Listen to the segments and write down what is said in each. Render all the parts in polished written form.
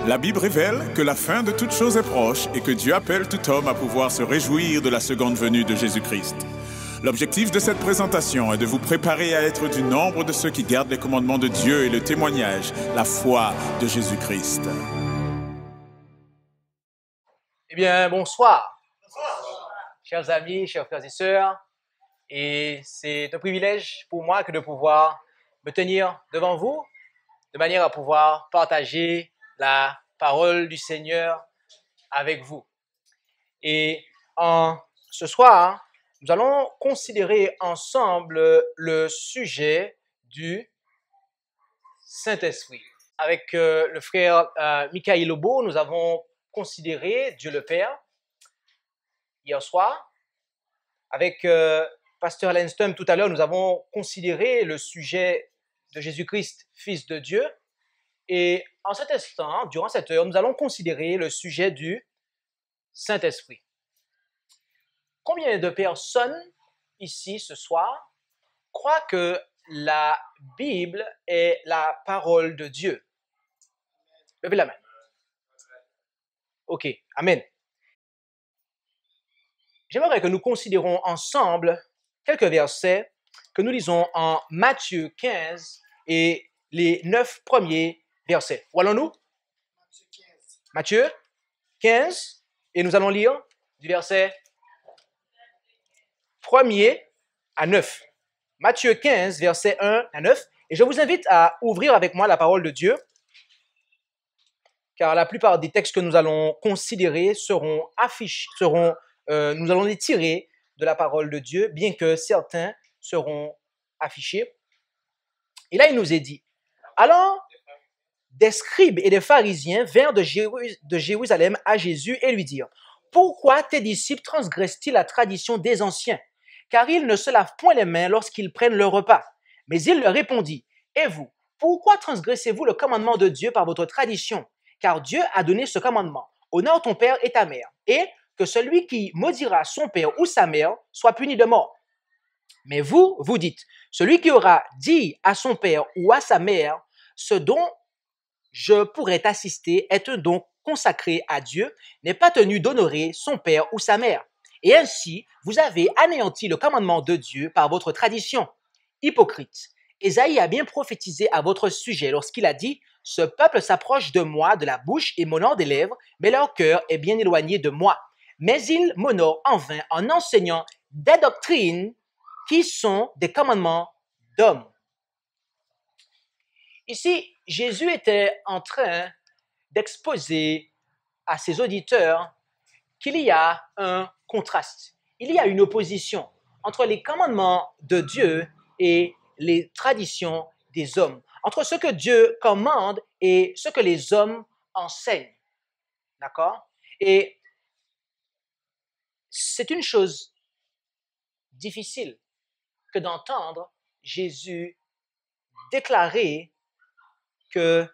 La Bible révèle que la fin de toute chose est proche et que Dieu appelle tout homme à pouvoir se réjouir de la seconde venue de Jésus-Christ. L'objectif de cette présentation est de vous préparer à être du nombre de ceux qui gardent les commandements de Dieu et le témoignage, la foi de Jésus-Christ. Eh bien, bonsoir, chers amis, chers frères et sœurs. Et c'est un privilège pour moi que de pouvoir me tenir devant vous de manière à pouvoir partager la parole du Seigneur avec vous. Et ce soir, nous allons considérer ensemble le sujet du Saint-Esprit. Avec le frère Michael Lobo, nous avons considéré Dieu le Père hier soir. Avec Pasteur Lenstum tout à l'heure, nous avons considéré le sujet de Jésus-Christ, Fils de Dieu. Et en cet instant, durant cette heure, nous allons considérer le sujet du Saint-Esprit. Combien de personnes ici ce soir croient que la Bible est la parole de Dieu? Levez la main. Ok, Amen. J'aimerais que nous considérons ensemble quelques versets que nous lisons en Matthieu 15 et les 9 premiers versets. Où allons-nous? Matthieu 15, et nous allons lire du verset 1er à 9. Matthieu 15, verset 1 à 9. Et je vous invite à ouvrir avec moi la parole de Dieu, car la plupart des textes que nous allons considérer seront affichés, nous allons les tirer de la parole de Dieu, bien que certains seront affichés. Et là, il nous est dit, alors des scribes et des pharisiens vinrent de Jérusalem à Jésus et lui dirent, pourquoi tes disciples transgressent-ils la tradition des anciens? Car ils ne se lavent point les mains lorsqu'ils prennent leur repas. Mais il leur répondit, et vous, pourquoi transgressez-vous le commandement de Dieu par votre tradition? Car Dieu a donné ce commandement, honore ton père et ta mère, et que celui qui maudira son père ou sa mère soit puni de mort. Mais vous, vous dites, celui qui aura dit à son père ou à sa mère, ce dont je pourrais t'assister est un don consacré à Dieu, n'est pas tenu d'honorer son père ou sa mère. Et ainsi, vous avez anéanti le commandement de Dieu par votre tradition. Hypocrite, Ésaïe a bien prophétisé à votre sujet lorsqu'il a dit, ce peuple s'approche de moi de la bouche et m'honore des lèvres, mais leur cœur est bien éloigné de moi. Mais ils m'honorent en vain en enseignant des doctrines qui sont des commandements d'hommes. Ici, Jésus était en train d'exposer à ses auditeurs qu'il y a un contraste, il y a une opposition entre les commandements de Dieu et les traditions des hommes, entre ce que Dieu commande et ce que les hommes enseignent. D'accord? Et c'est une chose difficile que d'entendre Jésus déclarer que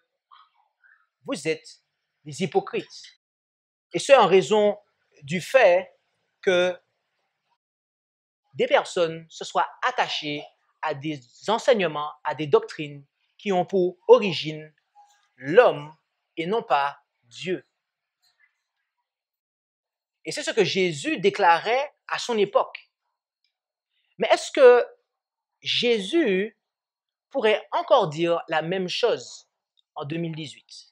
vous êtes des hypocrites. Et ce, en raison du fait que des personnes se soient attachées à des enseignements, à des doctrines qui ont pour origine l'homme et non pas Dieu. Et c'est ce que Jésus déclarait à son époque. Mais est-ce que Jésus pourrait encore dire la même chose en 2018?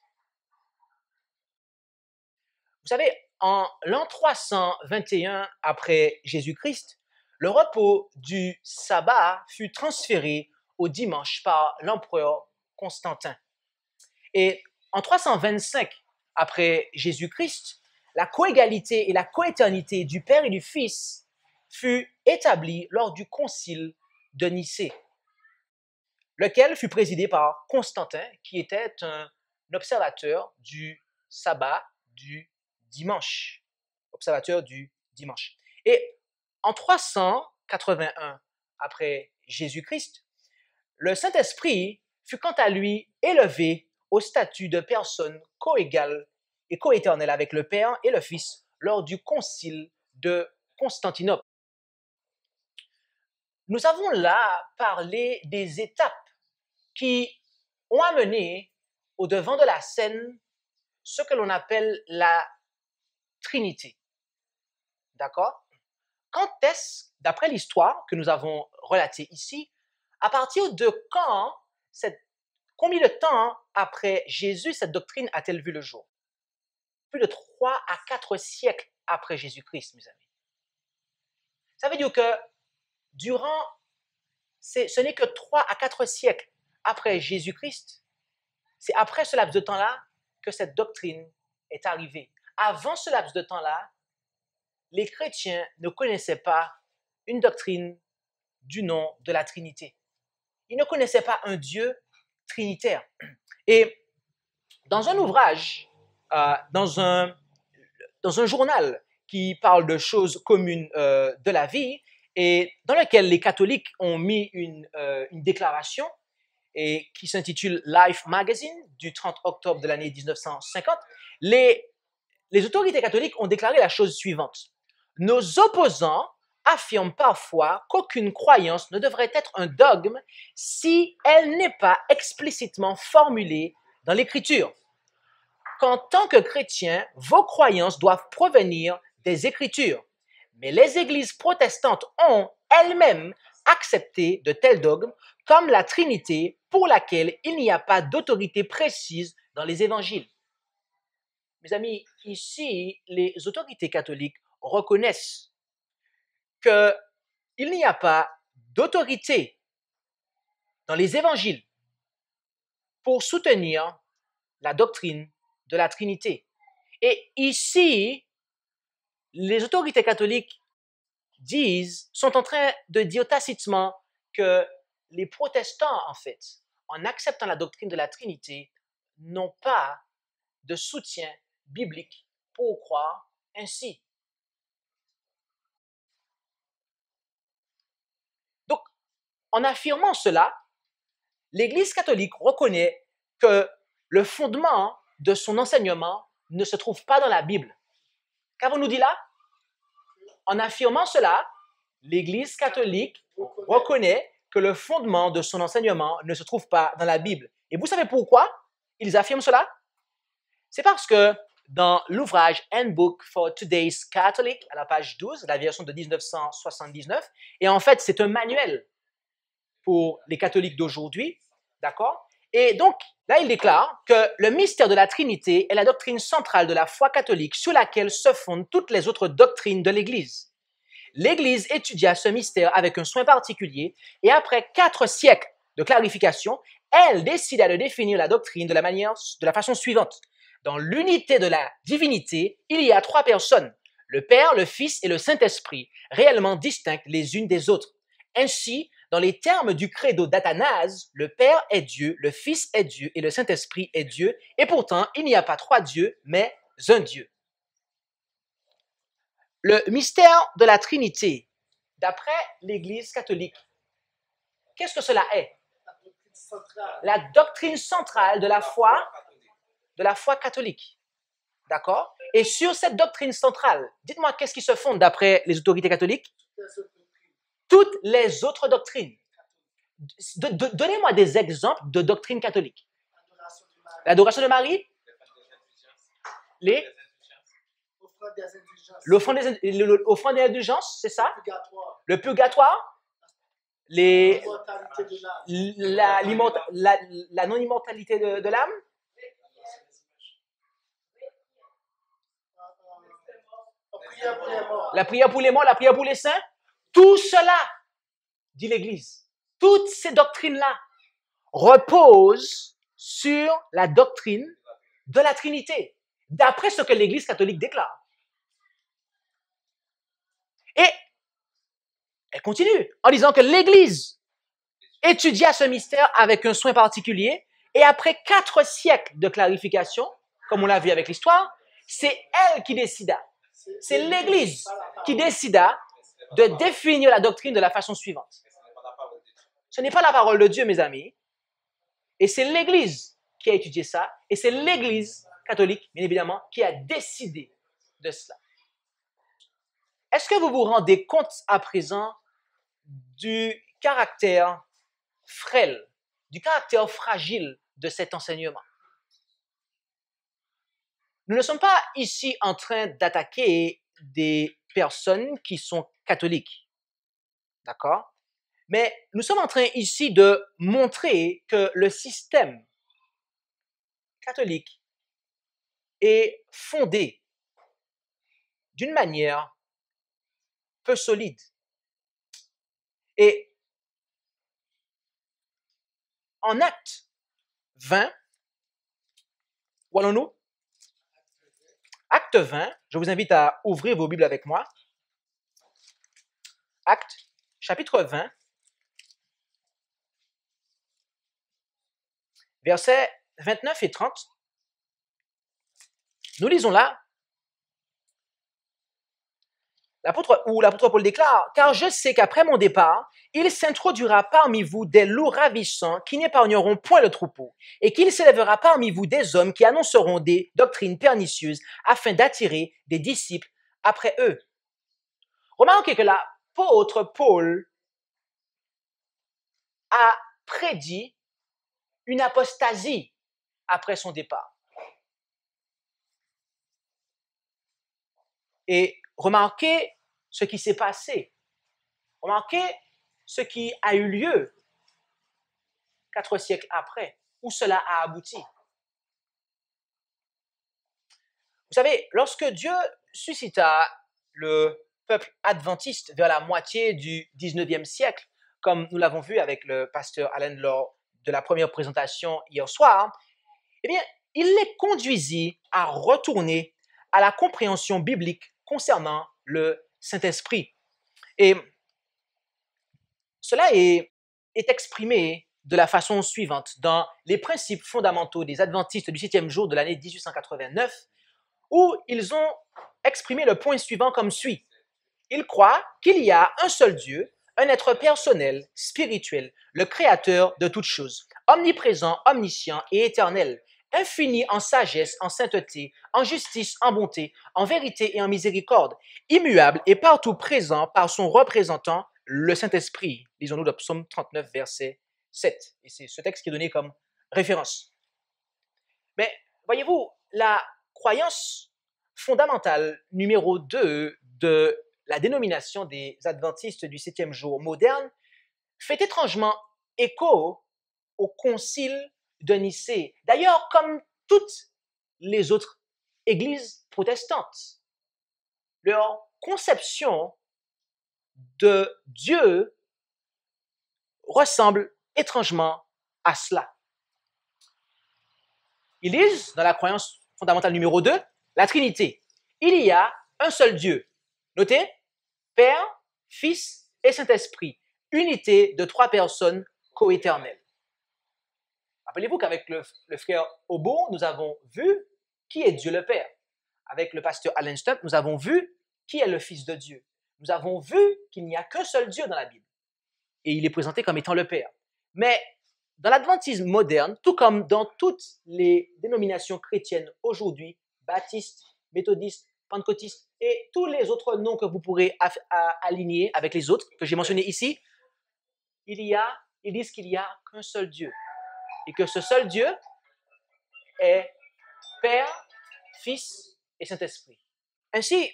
Vous savez, en l'an 321 après Jésus-Christ, le repos du sabbat fut transféré au dimanche par l'empereur Constantin. Et en 325 après Jésus-Christ, la coégalité et la coéternité du Père et du Fils fut établie lors du concile de Nicée, lequel fut présidé par Constantin, qui était un observateur du sabbat du dimanche. Observateur du dimanche. Et en 381 après Jésus-Christ, le Saint-Esprit fut quant à lui élevé au statut de personne coégale et coéternelle avec le Père et le Fils lors du concile de Constantinople. Nous avons là parlé des étapes qui ont amené au devant de la scène ce que l'on appelle la Trinité. D'accord? Quand est-ce, d'après l'histoire que nous avons relatée ici, à partir de quand, combien de temps après Jésus, cette doctrine a-t-elle vu le jour? Plus de 3 à 4 siècles après Jésus-Christ, mes amis. Ça veut dire que ce n'est que 3 à 4 siècles après Jésus-Christ, c'est après ce laps de temps-là que cette doctrine est arrivée. Avant ce laps de temps-là, les chrétiens ne connaissaient pas une doctrine du nom de la Trinité. Ils ne connaissaient pas un Dieu trinitaire. Et dans un ouvrage, dans un journal qui parle de choses communes de la vie, et dans lequel les catholiques ont mis une déclaration et qui s'intitule Life Magazine du 30 octobre de l'année 1950, les autorités catholiques ont déclaré la chose suivante. Nos opposants affirment parfois qu'aucune croyance ne devrait être un dogme si elle n'est pas explicitement formulée dans l'Écriture. Qu'en tant que chrétiens, vos croyances doivent provenir des Écritures. Mais les églises protestantes ont elles-mêmes accepté de tels dogmes comme la Trinité pour laquelle il n'y a pas d'autorité précise dans les évangiles. Mes amis, ici, les autorités catholiques reconnaissent qu'il n'y a pas d'autorité dans les évangiles pour soutenir la doctrine de la Trinité. Et ici, les autorités catholiques sont en train de dire tacitement que les protestants, en fait, en acceptant la doctrine de la Trinité, n'ont pas de soutien biblique pour croire ainsi. Donc, en affirmant cela, l'Église catholique reconnaît que le fondement de son enseignement ne se trouve pas dans la Bible. Qu'avons-nous dit là? En affirmant cela, l'Église catholique reconnaît que le fondement de son enseignement ne se trouve pas dans la Bible. Et vous savez pourquoi ils affirment cela? C'est parce que dans l'ouvrage Handbook for Today's Catholic, à la page 12, la version de 1979, et en fait, c'est un manuel pour les catholiques d'aujourd'hui, d'accord? Et donc, là, il déclare que le mystère de la Trinité est la doctrine centrale de la foi catholique sur laquelle se fondent toutes les autres doctrines de l'Église. L'Église étudia ce mystère avec un soin particulier et après 4 siècles de clarification, elle décida de définir la doctrine de la façon suivante. Dans l'unité de la divinité, il y a 3 personnes, le Père, le Fils et le Saint-Esprit, réellement distinctes les unes des autres. Ainsi, dans les termes du credo d'Athanase, le Père est Dieu, le Fils est Dieu et le Saint-Esprit est Dieu, et pourtant, il n'y a pas 3 dieux, mais un Dieu. Le mystère de la Trinité, d'après l'Église catholique, qu'est-ce que cela est? La doctrine centrale de la foi catholique. D'accord? Et sur cette doctrine centrale, dites-moi qu'est-ce qui se fonde d'après les autorités catholiques? Toutes les autres doctrines. Donnez-moi des exemples de doctrines catholiques. L'adoration de Marie, l'offrande des indulgences, c'est ça? Le purgatoire, la non-immortalité de l'âme, la prière pour les morts, la prière pour les saints. Tout cela, dit l'Église, toutes ces doctrines-là reposent sur la doctrine de la Trinité, d'après ce que l'Église catholique déclare. Et elle continue en disant que l'Église étudia ce mystère avec un soin particulier et après 4 siècles de clarification, comme on l'a vu avec l'histoire, c'est elle qui décida. C'est l'Église qui décida de définir la doctrine de la façon suivante. Ce n'est pas la parole de Dieu, mes amis. Et c'est l'Église qui a étudié ça. Et c'est l'Église catholique, bien évidemment, qui a décidé de cela. Est-ce que vous vous rendez compte à présent du caractère frêle, du caractère fragile de cet enseignement? nous ne sommes pas ici en train d'attaquer des personnes qui sont catholiques. D'accord? Mais nous sommes en train ici de montrer que le système catholique est fondé d'une manière peu solide. Et en Acte 20, où allons-nous? Acte 20, je vous invite à ouvrir vos Bibles avec moi. Acte, chapitre 20, versets 29 et 30. Nous lisons là, l'apôtre Paul déclare, « Car je sais qu'après mon départ, il s'introduira parmi vous des loups ravissants qui n'épargneront point le troupeau, et qu'il s'élèvera parmi vous des hommes qui annonceront des doctrines pernicieuses afin d'attirer des disciples après eux. » Remarquez que l'apôtre Paul a prédit une apostasie après son départ. Et remarquez ce qui s'est passé. Remarquez ce qui a eu lieu 4 siècles après, où cela a abouti. Vous savez, lorsque Dieu suscita le peuple adventiste vers la moitié du 19e siècle, comme nous l'avons vu avec le pasteur Allen lors de la première présentation hier soir, eh bien, il les conduisit à retourner à la compréhension biblique concernant le Saint-Esprit. Et cela est exprimé de la façon suivante dans les principes fondamentaux des adventistes du 7e jour de l'année 1889, où ils ont exprimé le point suivant comme suit. Ils croient qu'il y a un seul Dieu, un être personnel, spirituel, le créateur de toutes choses, omniprésent, omniscient et éternel, infini en sagesse, en sainteté, en justice, en bonté, en vérité et en miséricorde, immuable et partout présent par son représentant, le Saint-Esprit. Lisons-nous le psaume 39, verset 7. Et c'est ce texte qui est donné comme référence. Mais voyez-vous, la croyance fondamentale numéro 2 de la dénomination des adventistes du 7e jour moderne fait étrangement écho au concile de Nicée. D'ailleurs, comme toutes les autres églises protestantes, leur conception de Dieu ressemble étrangement à cela. Ils disent, dans la croyance fondamentale numéro 2, la Trinité. Il y a un seul Dieu. Notez, Père, Fils et Saint-Esprit. Unité de 3 personnes coéternelles. Rappelez-vous qu'avec le frère Obo, nous avons vu qui est Dieu le Père. Avec le pasteur Allen Stump, nous avons vu qui est le Fils de Dieu. Nous avons vu qu'il n'y a qu'un seul Dieu dans la Bible. Et il est présenté comme étant le Père. Mais dans l'adventisme moderne, tout comme dans toutes les dénominations chrétiennes aujourd'hui, baptistes, méthodistes, pentecôtistes et tous les autres noms que vous pourrez aligner avec les autres que j'ai mentionnés ici, ils disent qu'il n'y a qu'un seul Dieu. Et que ce seul Dieu est Père, Fils et Saint-Esprit. Ainsi,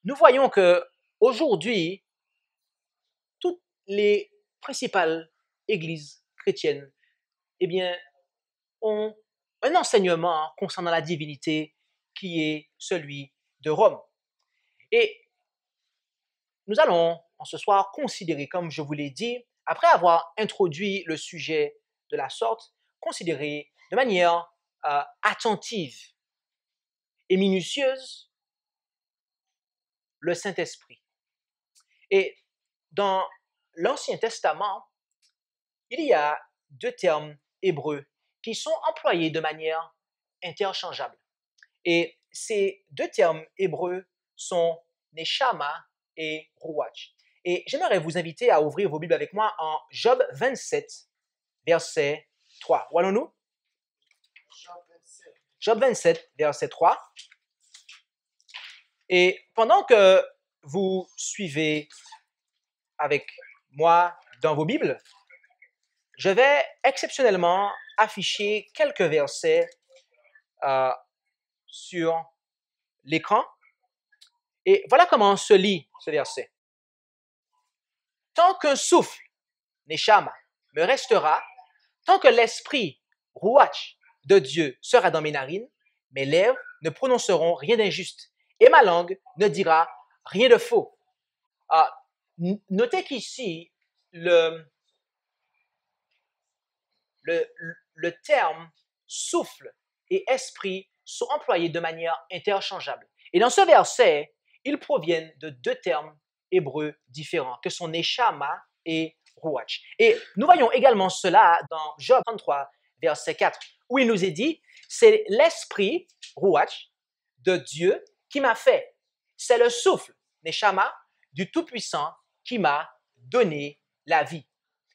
nous voyons que aujourd'hui, toutes les principales églises chrétiennes, eh bien, ont un enseignement concernant la divinité qui est celui de Rome. Et nous allons, en ce soir, considérer, comme je vous l'ai dit, après avoir introduit le sujet de la sorte, considérer de manière attentive et minutieuse le Saint-Esprit. Et dans l'Ancien Testament, il y a 2 termes hébreux qui sont employés de manière interchangeable. Et ces 2 termes hébreux sont Neshama et Ruach. Et j'aimerais vous inviter à ouvrir vos Bibles avec moi en Job 27, verset 3. Où allons-nous? Job 27, verset 3. Et pendant que vous suivez avec moi dans vos Bibles, je vais exceptionnellement afficher quelques versets sur l'écran. Et voilà comment se lit ce verset. Tant qu'un souffle, Neshama, me restera, tant que l'esprit, Ruach, de Dieu sera dans mes narines, mes lèvres ne prononceront rien d'injuste et ma langue ne dira rien de faux. Notez qu'ici, le terme souffle et esprit sont employés de manière interchangeable. Et dans ce verset, ils proviennent de deux termes hébreux différents, que sont Neshama et Ruach. Et nous voyons également cela dans Job 33, verset 4, où il nous est dit, c'est l'esprit, Ruach, de Dieu qui m'a fait. C'est le souffle, Neshama, du Tout-Puissant qui m'a donné la vie.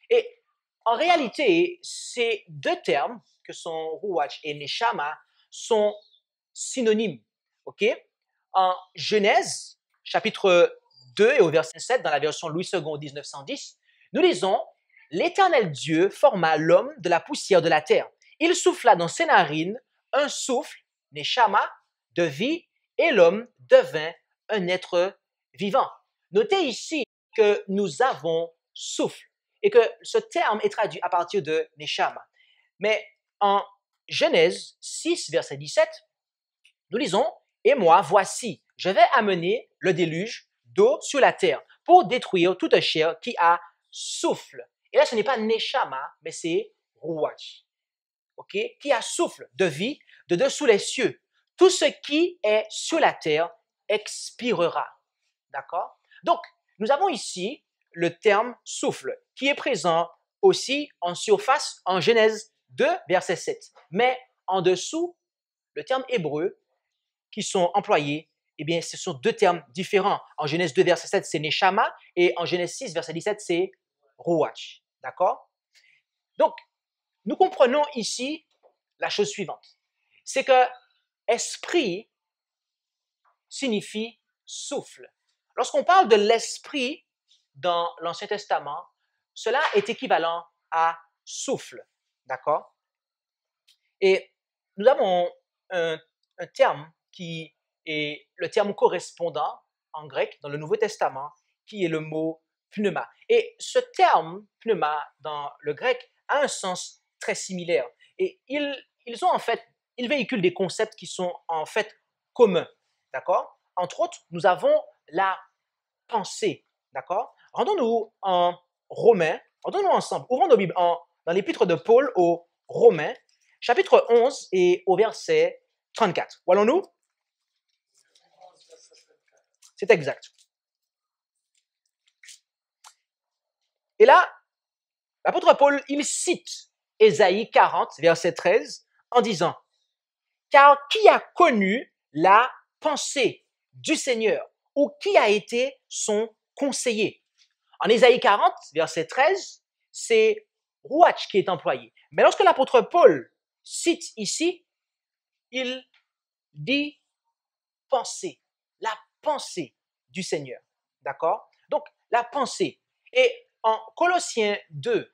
Et en réalité, ces deux termes, que sont Ruach et Neshama, sont synonymes. Ok? En Genèse, chapitre 2 et au verset 7, dans la version Louis II 1910, nous lisons « L'Éternel Dieu forma l'homme de la poussière de la terre. Il souffla dans ses narines un souffle, Neshama, de vie, et l'homme devint un être vivant. » Notez ici que nous avons souffle et que ce terme est traduit à partir de Neshama. Mais en Genèse 6, verset 17, nous lisons « Et moi, voici, je vais amener le déluge d'eau sur la terre pour détruire toute chair qui a souffle. » Et là, ce n'est pas Neshama, mais c'est Ruach. Ok? Qui a souffle de vie de dessous les cieux. Tout ce qui est sur la terre expirera. D'accord? Donc, nous avons ici le terme souffle qui est présent aussi en surface en Genèse 2, verset 7. Mais en dessous, le terme hébreu qui sont employés, eh bien, ce sont deux termes différents. En Genèse 2, verset 7, c'est Neshama, et en Genèse 6, verset 17, c'est Ruach. D'accord? Donc, nous comprenons ici la chose suivante. C'est que esprit signifie souffle. Lorsqu'on parle de l'esprit dans l'Ancien Testament, cela est équivalent à souffle. D'accord? Et nous avons un terme qui est le terme correspondant en grec dans le Nouveau Testament, qui est le mot pneuma. Et ce terme pneuma dans le grec a un sens très similaire. Et ils véhiculent des concepts qui sont en fait communs. D'accord? Entre autres, nous avons la pensée. D'accord? Rendons-nous en Romains, rendons-nous ensemble, ouvrons nos Bibles dans l'épître de Paul aux Romains, chapitre 11 et au verset 34. Où allons-nous? C'est exact. Et là, l'apôtre Paul, il cite Ésaïe 40, verset 13, en disant « Car qui a connu la pensée du Seigneur ou qui a été son conseiller ?» En Ésaïe 40, verset 13, c'est Ruach qui est employé. Mais lorsque l'apôtre Paul cite ici, il dit pensée, la pensée du Seigneur. D'accord? Donc, la pensée. Et en Colossiens 2,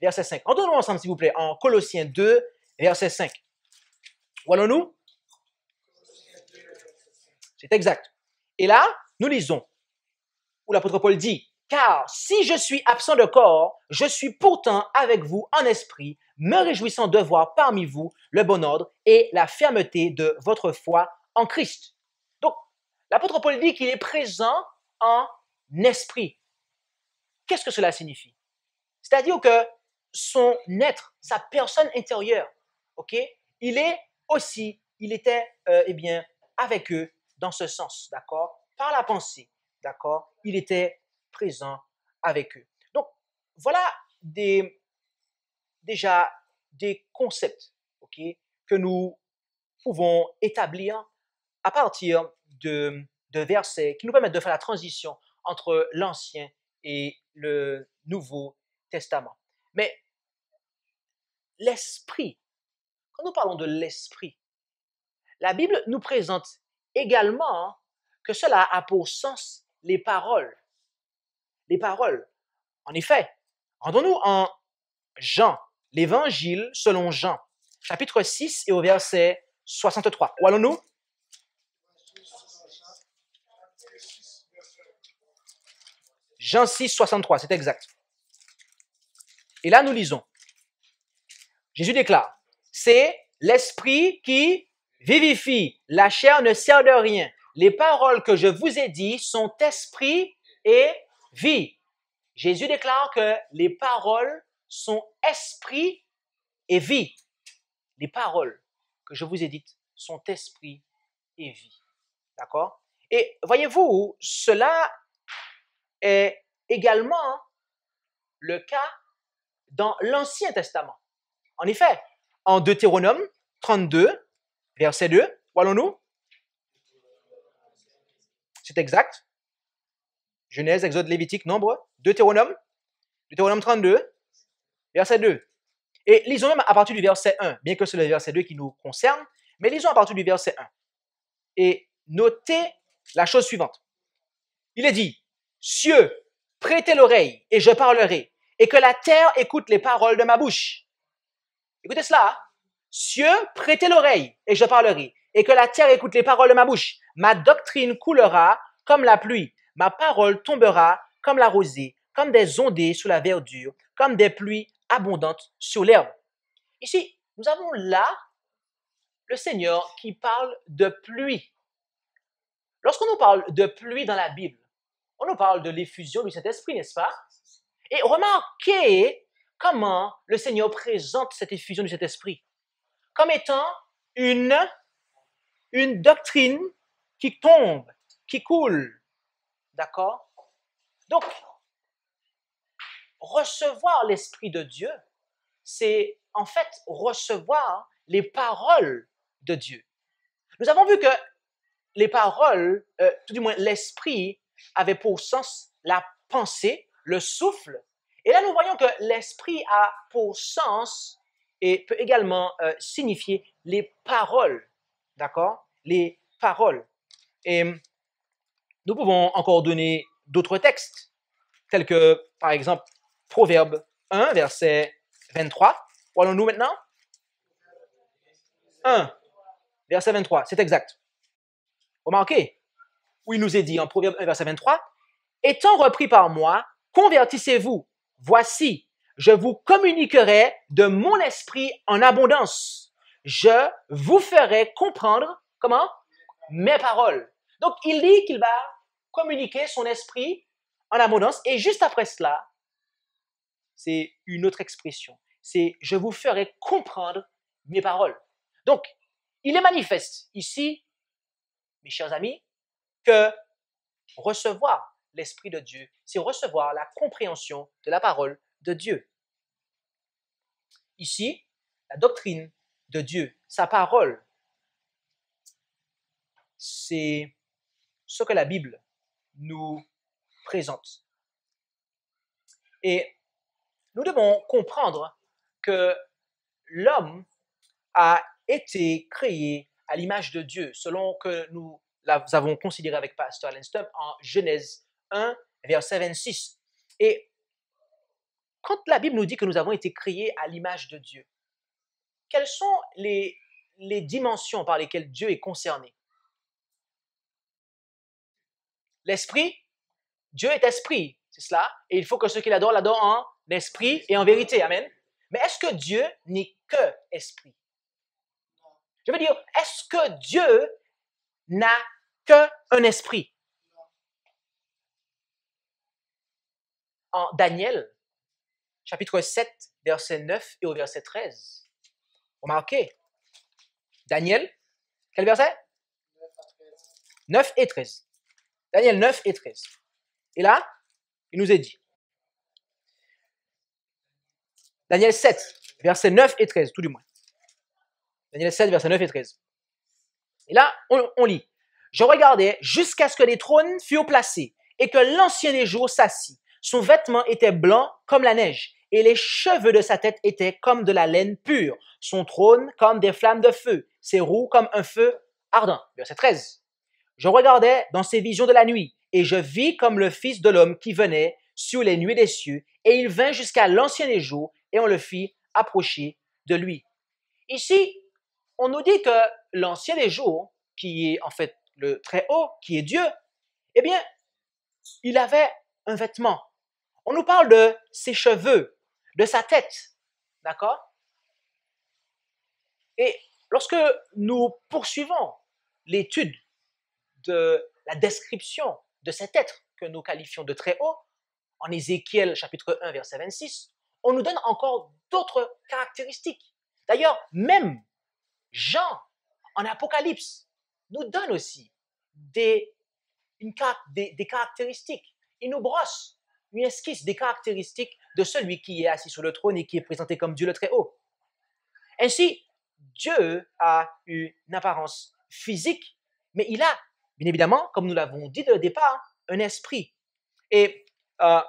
verset 5. Rendons-nous ensemble, s'il vous plaît, en Colossiens 2, verset 5. Où allons-nous? C'est exact. Et là, nous lisons, où l'apôtre Paul dit, « Car si je suis absent de corps, je suis pourtant avec vous en esprit, me réjouissant de voir parmi vous le bon ordre et la fermeté de votre foi en Christ. » Donc, l'apôtre Paul dit qu'il est présent en esprit. Qu'est-ce que cela signifie? C'est-à-dire que son être, sa personne intérieure, ok, il était, avec eux dans ce sens, d'accord, par la pensée, d'accord, il était présent avec eux. Donc, voilà déjà des concepts, ok, que nous pouvons établir à partir de versets qui nous permettent de faire la transition entre l'Ancien et le Nouveau Testament. Mais l'esprit, quand nous parlons de l'esprit, la Bible nous présente également que cela a pour sens les paroles. Les paroles. En effet, rendons-nous en Jean, l'Évangile selon Jean, chapitre 6 et au verset 63. Où allons-nous? Jean 6, 63, c'est exact. Et là, nous lisons. Jésus déclare, c'est l'esprit qui vivifie, la chair ne sert de rien. Les paroles que je vous ai dites sont esprit et vie. Jésus déclare que les paroles sont esprit et vie. Les paroles que je vous ai dites sont esprit et vie. D'accord? Et voyez-vous, cela est également le cas dans l'Ancien Testament. En effet, en Deutéronome 32, verset 2, où allons-nous? C'est exact. Genèse, Exode, Lévitique, Nombre, Deutéronome 32, verset 2. Et lisons même à partir du verset 1, bien que c'est le verset 2 qui nous concerne, mais lisons à partir du verset 1. Et notez la chose suivante. Il est dit, « Cieux, prêtez l'oreille et je parlerai, et que la terre écoute les paroles de ma bouche. » Écoutez cela. « Cieux, prêtez l'oreille et je parlerai, et que la terre écoute les paroles de ma bouche. Ma doctrine coulera comme la pluie, ma parole tombera comme la rosée, comme des ondées sur la verdure, comme des pluies abondantes sur l'herbe. » Ici, nous avons là le Seigneur qui parle de pluie. Lorsqu'on nous parle de pluie dans la Bible, on nous parle de l'effusion du Saint-Esprit, n'est-ce pas? Et remarquez comment le Seigneur présente cette effusion du Saint-Esprit comme étant une doctrine qui tombe, qui coule. D'accord? Donc, recevoir l'Esprit de Dieu, c'est en fait recevoir les paroles de Dieu. Nous avons vu que les paroles, tout du moins l'Esprit, avait pour sens la pensée, le souffle. Et là, nous voyons que l'Esprit a pour sens et peut également signifier les paroles. D'accord? Les paroles. Et nous pouvons encore donner d'autres textes, tels que, par exemple, Proverbe 1, verset 23. Où allons-nous maintenant? 1, verset 23, c'est exact. Remarquez, où il nous est dit en Proverbe 1, verset 23, « Étant repris par moi, convertissez-vous. Voici, je vous communiquerai de mon esprit en abondance. Je vous ferai comprendre, comment? Mes paroles. » Donc, il dit qu'il va communiquer son esprit en abondance. Et juste après cela, c'est une autre expression. C'est « je vous ferai comprendre mes paroles ». Donc, il est manifeste ici, mes chers amis, que recevoir l'Esprit de Dieu, c'est recevoir la compréhension de la parole de Dieu. Ici, la doctrine de Dieu, sa parole, c'est ce que la Bible nous présente. Et nous devons comprendre que l'homme a été créé à l'image de Dieu, selon que nous avons considéré avec Pasteur Lenstum en Genèse 1, verset 26. Et quand la Bible nous dit que nous avons été créés à l'image de Dieu, quelles sont les dimensions par lesquelles Dieu est concerné? L'esprit, Dieu est esprit, c'est cela, et il faut que ceux qui l'adorent l'adorent en esprit et en vérité, amen. Mais est-ce que Dieu n'est que esprit? Je veux dire, est-ce que Dieu n'a qu'un esprit? En Daniel, chapitre 7, verset 9 et au verset 13, remarquez, Daniel, quel verset? 9 et 13. Daniel 9 et 13. Et là, il nous est dit, Daniel 7, verset 9 et 13, tout du moins. Daniel 7, verset 9 et 13. Et là, on lit. « Je regardais jusqu'à ce que les trônes furent placés et que l'ancien des jours s'assit. Son vêtement était blanc comme la neige et les cheveux de sa tête étaient comme de la laine pure. Son trône comme des flammes de feu, ses roues comme un feu ardent. » Verset 13. « Je regardais dans ces visions de la nuit et je vis comme le Fils de l'homme qui venait sur les nuées des cieux et il vint jusqu'à l'ancien des jours et on le fit approcher de lui. » Ici, on nous dit que l'ancien des jours, qui est en fait le Très-Haut, qui est Dieu, eh bien, il avait un vêtement. On nous parle de ses cheveux, de sa tête, d'accord? Et lorsque nous poursuivons l'étude de la description de cet être que nous qualifions de Très-Haut, en Ézéchiel chapitre 1, verset 26, on nous donne encore d'autres caractéristiques. D'ailleurs, même Jean, en Apocalypse, nous donne aussi des caractéristiques. Il nous brosse une esquisse des caractéristiques de celui qui est assis sur le trône et qui est présenté comme Dieu le Très-Haut. Ainsi, Dieu a une apparence physique, mais il a, bien évidemment, comme nous l'avons dit dès le départ, un esprit. Et un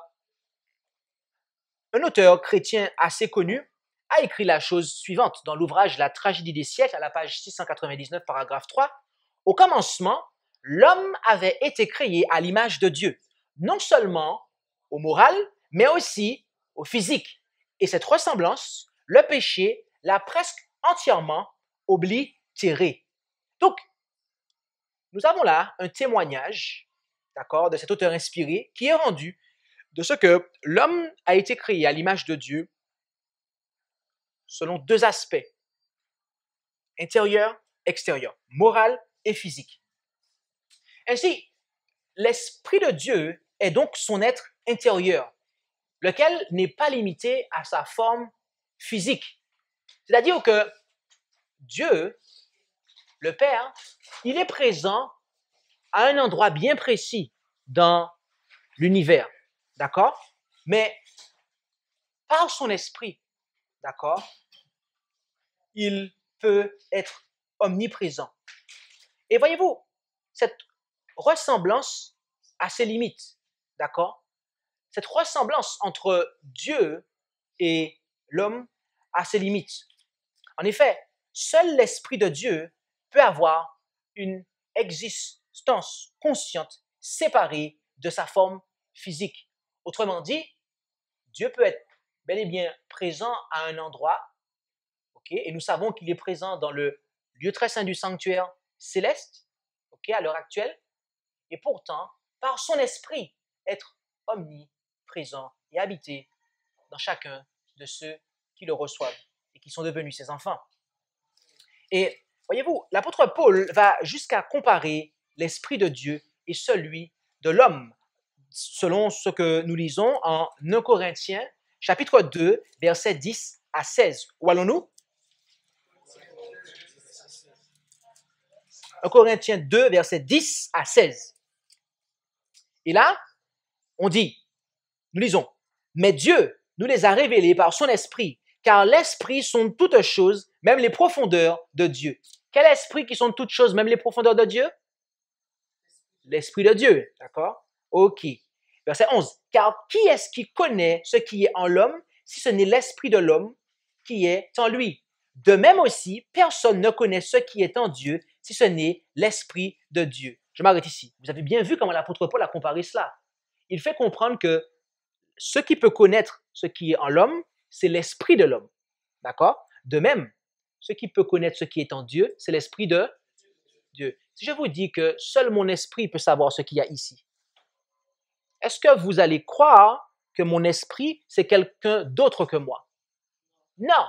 auteur chrétien assez connu a écrit la chose suivante dans l'ouvrage La tragédie des siècles, à la page 699, paragraphe 3. Au commencement, l'homme avait été créé à l'image de Dieu, non seulement au moral, mais aussi au physique. Et cette ressemblance, le péché l'a presque entièrement oblitéré. Donc, nous avons là un témoignage, d'accord, de cet auteur inspiré qui est rendu de ce que l'homme a été créé à l'image de Dieu selon deux aspects, intérieur, extérieur, moral et physique. Ainsi, l'Esprit de Dieu est donc son être intérieur, lequel n'est pas limité à sa forme physique. C'est-à-dire que Dieu, le Père, il est présent à un endroit bien précis dans l'univers, d'accord? Mais par son esprit, d'accord, il peut être omniprésent. Et voyez-vous, cette ressemblance a ses limites, d'accord? Cette ressemblance entre Dieu et l'homme a ses limites. En effet, seul l'Esprit de Dieu peut avoir une existence consciente séparée de sa forme physique. Autrement dit, Dieu peut être bel et bien présent à un endroit, okay, et nous savons qu'il est présent dans le lieu très saint du sanctuaire céleste, okay, à l'heure actuelle, et pourtant, par son esprit, être omniprésent et habiter dans chacun de ceux qui le reçoivent et qui sont devenus ses enfants. Et voyez-vous, l'apôtre Paul va jusqu'à comparer l'Esprit de Dieu et celui de l'homme, selon ce que nous lisons en 1 Corinthiens, chapitre 2, versets 10 à 16. Où allons-nous? 1 Corinthiens 2, versets 10 à 16. Et là, on dit, nous lisons, « Mais Dieu nous les a révélés par son esprit, car l'esprit sont toutes choses, même les profondeurs de Dieu. » Quel esprit qui sont toutes choses, même les profondeurs de Dieu? L'esprit de Dieu, d'accord? Ok. Verset 11. « Car qui est-ce qui connaît ce qui est en l'homme, si ce n'est l'esprit de l'homme qui est en lui? De même aussi, personne ne connaît ce qui est en Dieu, si ce n'est l'esprit de Dieu. » Je m'arrête ici. Vous avez bien vu comment l'apôtre Paul a comparé cela. Il fait comprendre que ce qui peut connaître ce qui est en l'homme, c'est l'esprit de l'homme. D'accord? De même, ce qui peut connaître ce qui est en Dieu, c'est l'esprit de Dieu. Si je vous dis que seul mon esprit peut savoir ce qu'il y a ici, est-ce que vous allez croire que mon esprit, c'est quelqu'un d'autre que moi? Non.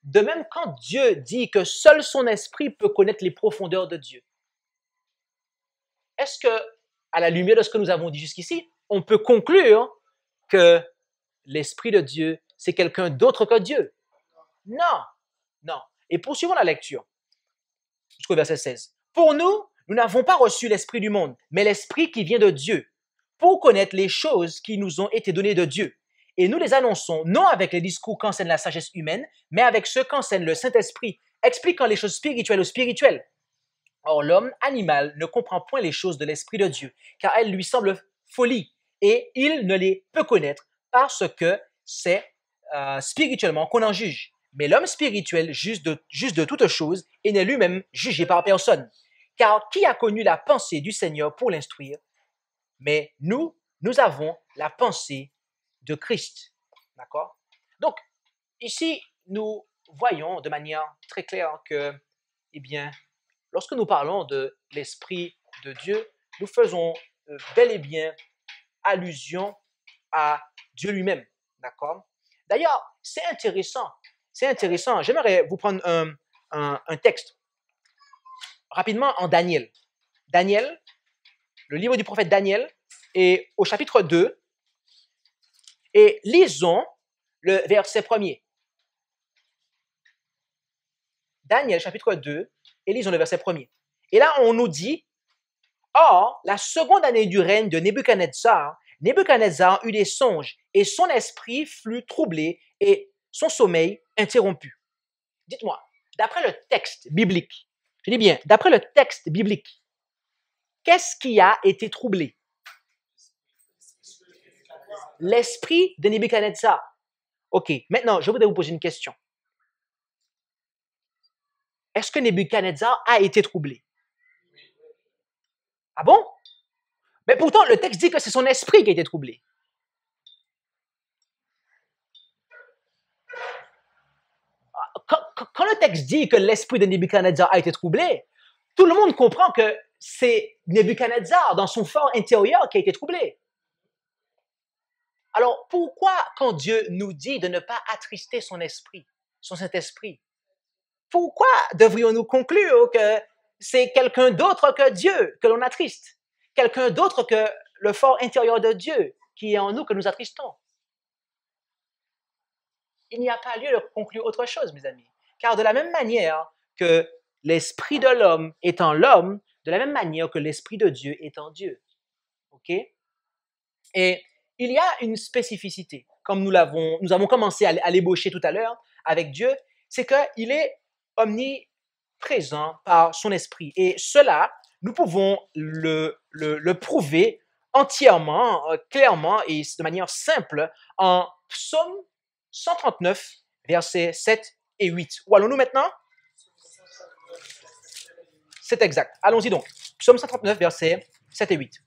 De même, quand Dieu dit que seul son esprit peut connaître les profondeurs de Dieu, est-ce que, à la lumière de ce que nous avons dit jusqu'ici, on peut conclure que l'Esprit de Dieu, c'est quelqu'un d'autre que Dieu? Non, non. Et poursuivons la lecture jusqu'au verset 16. « Pour nous, nous n'avons pas reçu l'Esprit du monde, mais l'Esprit qui vient de Dieu, pour connaître les choses qui nous ont été données de Dieu. Et nous les annonçons, non avec les discours qu'enseigne la sagesse humaine, mais avec ceux qu'enseigne le Saint-Esprit, expliquant les choses spirituelles aux spirituels. Or, l'homme animal ne comprend point les choses de l'Esprit de Dieu, car elles lui semblent folie, et il ne les peut connaître parce que c'est spirituellement qu'on en juge. Mais l'homme spirituel juge de toutes choses et n'est lui-même jugé par personne. Car qui a connu la pensée du Seigneur pour l'instruire? Mais nous avons la pensée de Christ. » D'accord? Donc, ici, nous voyons de manière très claire que eh bien, lorsque nous parlons de l'Esprit de Dieu, nous faisons bel et bien allusion à Dieu lui-même. D'accord? D'ailleurs, c'est intéressant. C'est intéressant. J'aimerais vous prendre un texte rapidement en Daniel. Daniel, le livre du prophète Daniel, est au chapitre 2. Et lisons le verset 1er. Daniel, chapitre 2, et lisons le verset 1er. Et là, on nous dit, « Or, la seconde année du règne de Nebuchadnezzar, Nebuchadnezzar eut des songes, et son esprit fut troublé, et son sommeil interrompu. » Dites-moi, d'après le texte biblique, je dis bien, d'après le texte biblique, qu'est-ce qui a été troublé? L'esprit de Nebuchadnezzar. OK, maintenant, je voudrais vous poser une question. Est-ce que Nebuchadnezzar a été troublé? Ah bon? Mais pourtant, le texte dit que c'est son esprit qui a été troublé. Quand le texte dit que l'esprit de Nebuchadnezzar a été troublé, tout le monde comprend que c'est Nebuchadnezzar, dans son fort intérieur, qui a été troublé. Alors, pourquoi, quand Dieu nous dit de ne pas attrister son esprit, son Saint-Esprit, pourquoi devrions-nous conclure que c'est quelqu'un d'autre que Dieu que l'on attriste? Quelqu'un d'autre que le fort intérieur de Dieu qui est en nous que nous attristons? Il n'y a pas lieu de conclure autre chose, mes amis. Car de la même manière que l'esprit de l'homme est en l'homme, de la même manière que l'esprit de Dieu est en Dieu. OK? Et il y a une spécificité, comme nous avons commencé à l'ébaucher tout à l'heure avec Dieu, c'est qu'il est omniprésent par son esprit. Et cela, nous pouvons le prouver entièrement, clairement et de manière simple en Psaume 139, versets 7 et 8. Où allons-nous maintenant? C'est exact. Allons-y donc. Psaume 139, versets 7 et 8.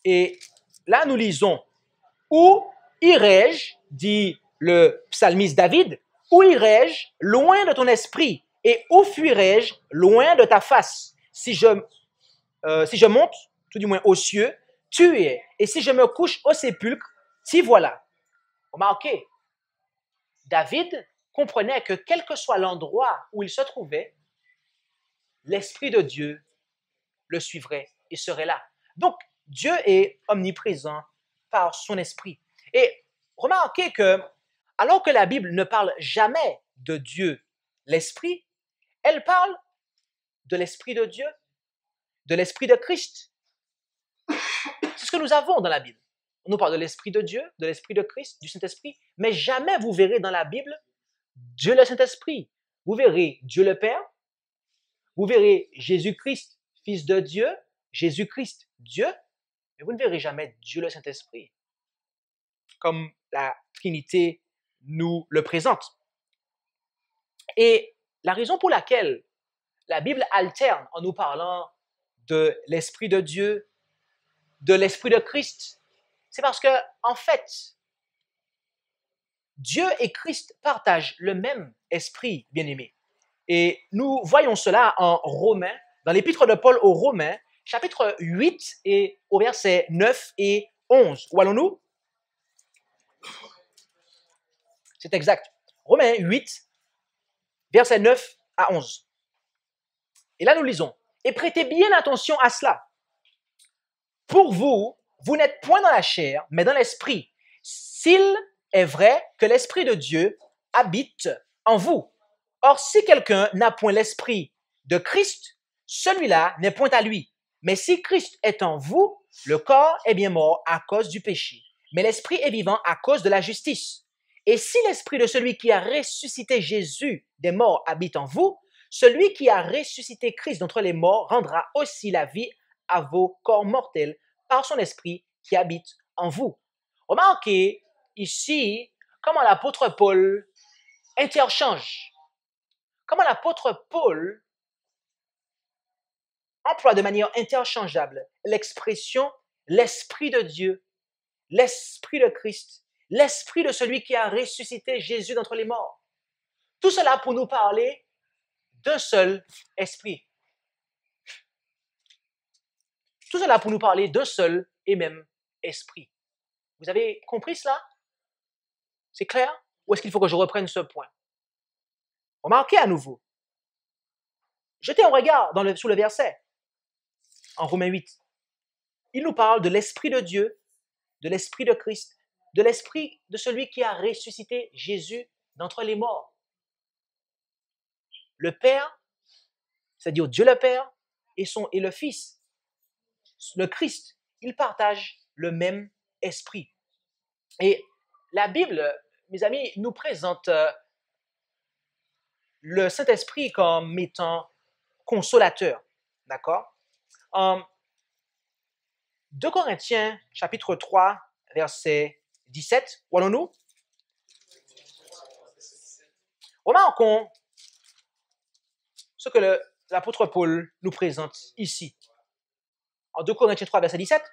Et là, nous lisons, « Où irai-je, dit le psalmiste David, où irai-je loin de ton esprit, et où fuirai-je loin de ta face? Si je monte, tout du moins aux cieux, tu y es, et si je me couche au sépulcre, t'y voilà. » Remarquez, David comprenait que quel que soit l'endroit où il se trouvait, l'Esprit de Dieu le suivrait et serait là. Donc, Dieu est omniprésent par son esprit. Et remarquez que, alors que la Bible ne parle jamais de Dieu, l'esprit, elle parle de l'Esprit de Dieu, de l'Esprit de Christ. C'est ce que nous avons dans la Bible. On nous parle de l'Esprit de Dieu, de l'Esprit de Christ, du Saint-Esprit, mais jamais vous verrez dans la Bible Dieu le Saint-Esprit. Vous verrez Dieu le Père, vous verrez Jésus-Christ, Fils de Dieu, Jésus-Christ, Dieu, mais vous ne verrez jamais Dieu le Saint-Esprit, comme la Trinité nous le présente. Et la raison pour laquelle la Bible alterne en nous parlant de l'Esprit de Dieu, de l'Esprit de Christ, c'est parce que, en fait, Dieu et Christ partagent le même esprit, bien-aimé. Et nous voyons cela en Romains, dans l'épître de Paul aux Romains, chapitre 8 et au verset 9 et 11. Où allons-nous? C'est exact. Romains 8, verset 9 à 11. Et là, nous lisons. Et prêtez bien attention à cela. Pour vous, vous n'êtes point dans la chair, mais dans l'esprit. S'il est vrai que l'Esprit de Dieu habite en vous. Or, si quelqu'un n'a point l'Esprit de Christ, celui-là n'est point à lui. Mais si Christ est en vous, le corps est bien mort à cause du péché, mais l'Esprit est vivant à cause de la justice. Et si l'Esprit de celui qui a ressuscité Jésus des morts habite en vous, celui qui a ressuscité Christ d'entre les morts rendra aussi la vie à vos corps mortels par son Esprit qui habite en vous. Remarquez ici comment l'apôtre Paul interchange, comment l'apôtre Paul emploie de manière interchangeable l'expression l'Esprit de Dieu, l'Esprit de Christ, l'Esprit de celui qui a ressuscité Jésus d'entre les morts. Tout cela pour nous parler d'un seul esprit. Tout cela pour nous parler d'un seul et même esprit. Vous avez compris cela? C'est clair? Ou est-ce qu'il faut que je reprenne ce point? Remarquez à nouveau. Jetez un regard sous le verset, en Romains 8. Il nous parle de l'Esprit de Dieu, de l'Esprit de Christ, de l'Esprit de celui qui a ressuscité Jésus d'entre les morts. Le Père, c'est-à-dire Dieu le Père et le Fils, le Christ, ils partagent le même esprit. Et la Bible, mes amis, nous présente le Saint-Esprit comme étant consolateur. D'accord? 2 Corinthiens, chapitre 3, verset 17. Où allons-nous? Remarquons ce que l'apôtre Paul nous présente ici. En 2 Corinthiens 3, verset 17.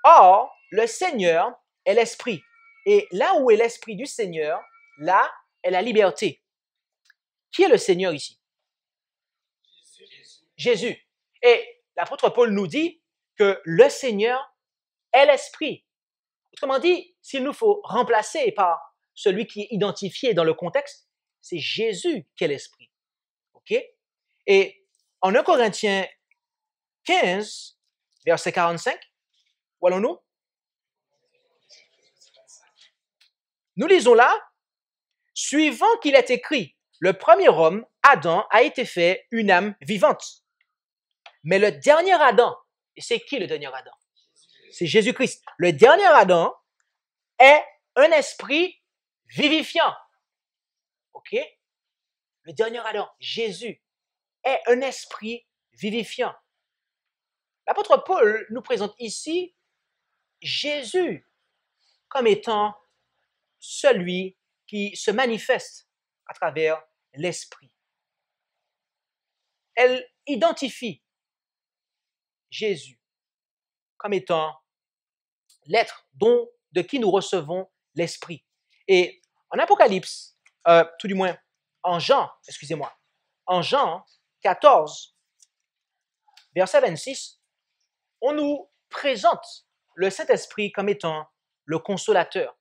Or, le Seigneur est l'Esprit. Et là où est l'Esprit du Seigneur, là est la liberté. Qui est le Seigneur ici? Jésus. Et l'apôtre Paul nous dit que le Seigneur est l'Esprit. Autrement dit, s'il nous faut remplacer par celui qui est identifié dans le contexte, c'est Jésus qui est l'Esprit. OK? Et en 1 Corinthiens 15, verset 45, où allons-nous? Nous lisons là, suivant qu'il est écrit, le premier homme, Adam, a été fait une âme vivante. Mais le dernier Adam, et c'est qui le dernier Adam? C'est Jésus-Christ. Le dernier Adam est un esprit vivifiant. OK? Le dernier Adam, Jésus, est un esprit vivifiant. L'apôtre Paul nous présente ici Jésus comme étant celui qui se manifeste à travers l'esprit. Elle identifie Jésus comme étant l'être de qui nous recevons l'esprit. Et en Apocalypse, tout du moins en Jean 14, verset 26, on nous présente le Saint-Esprit comme étant le consolateur.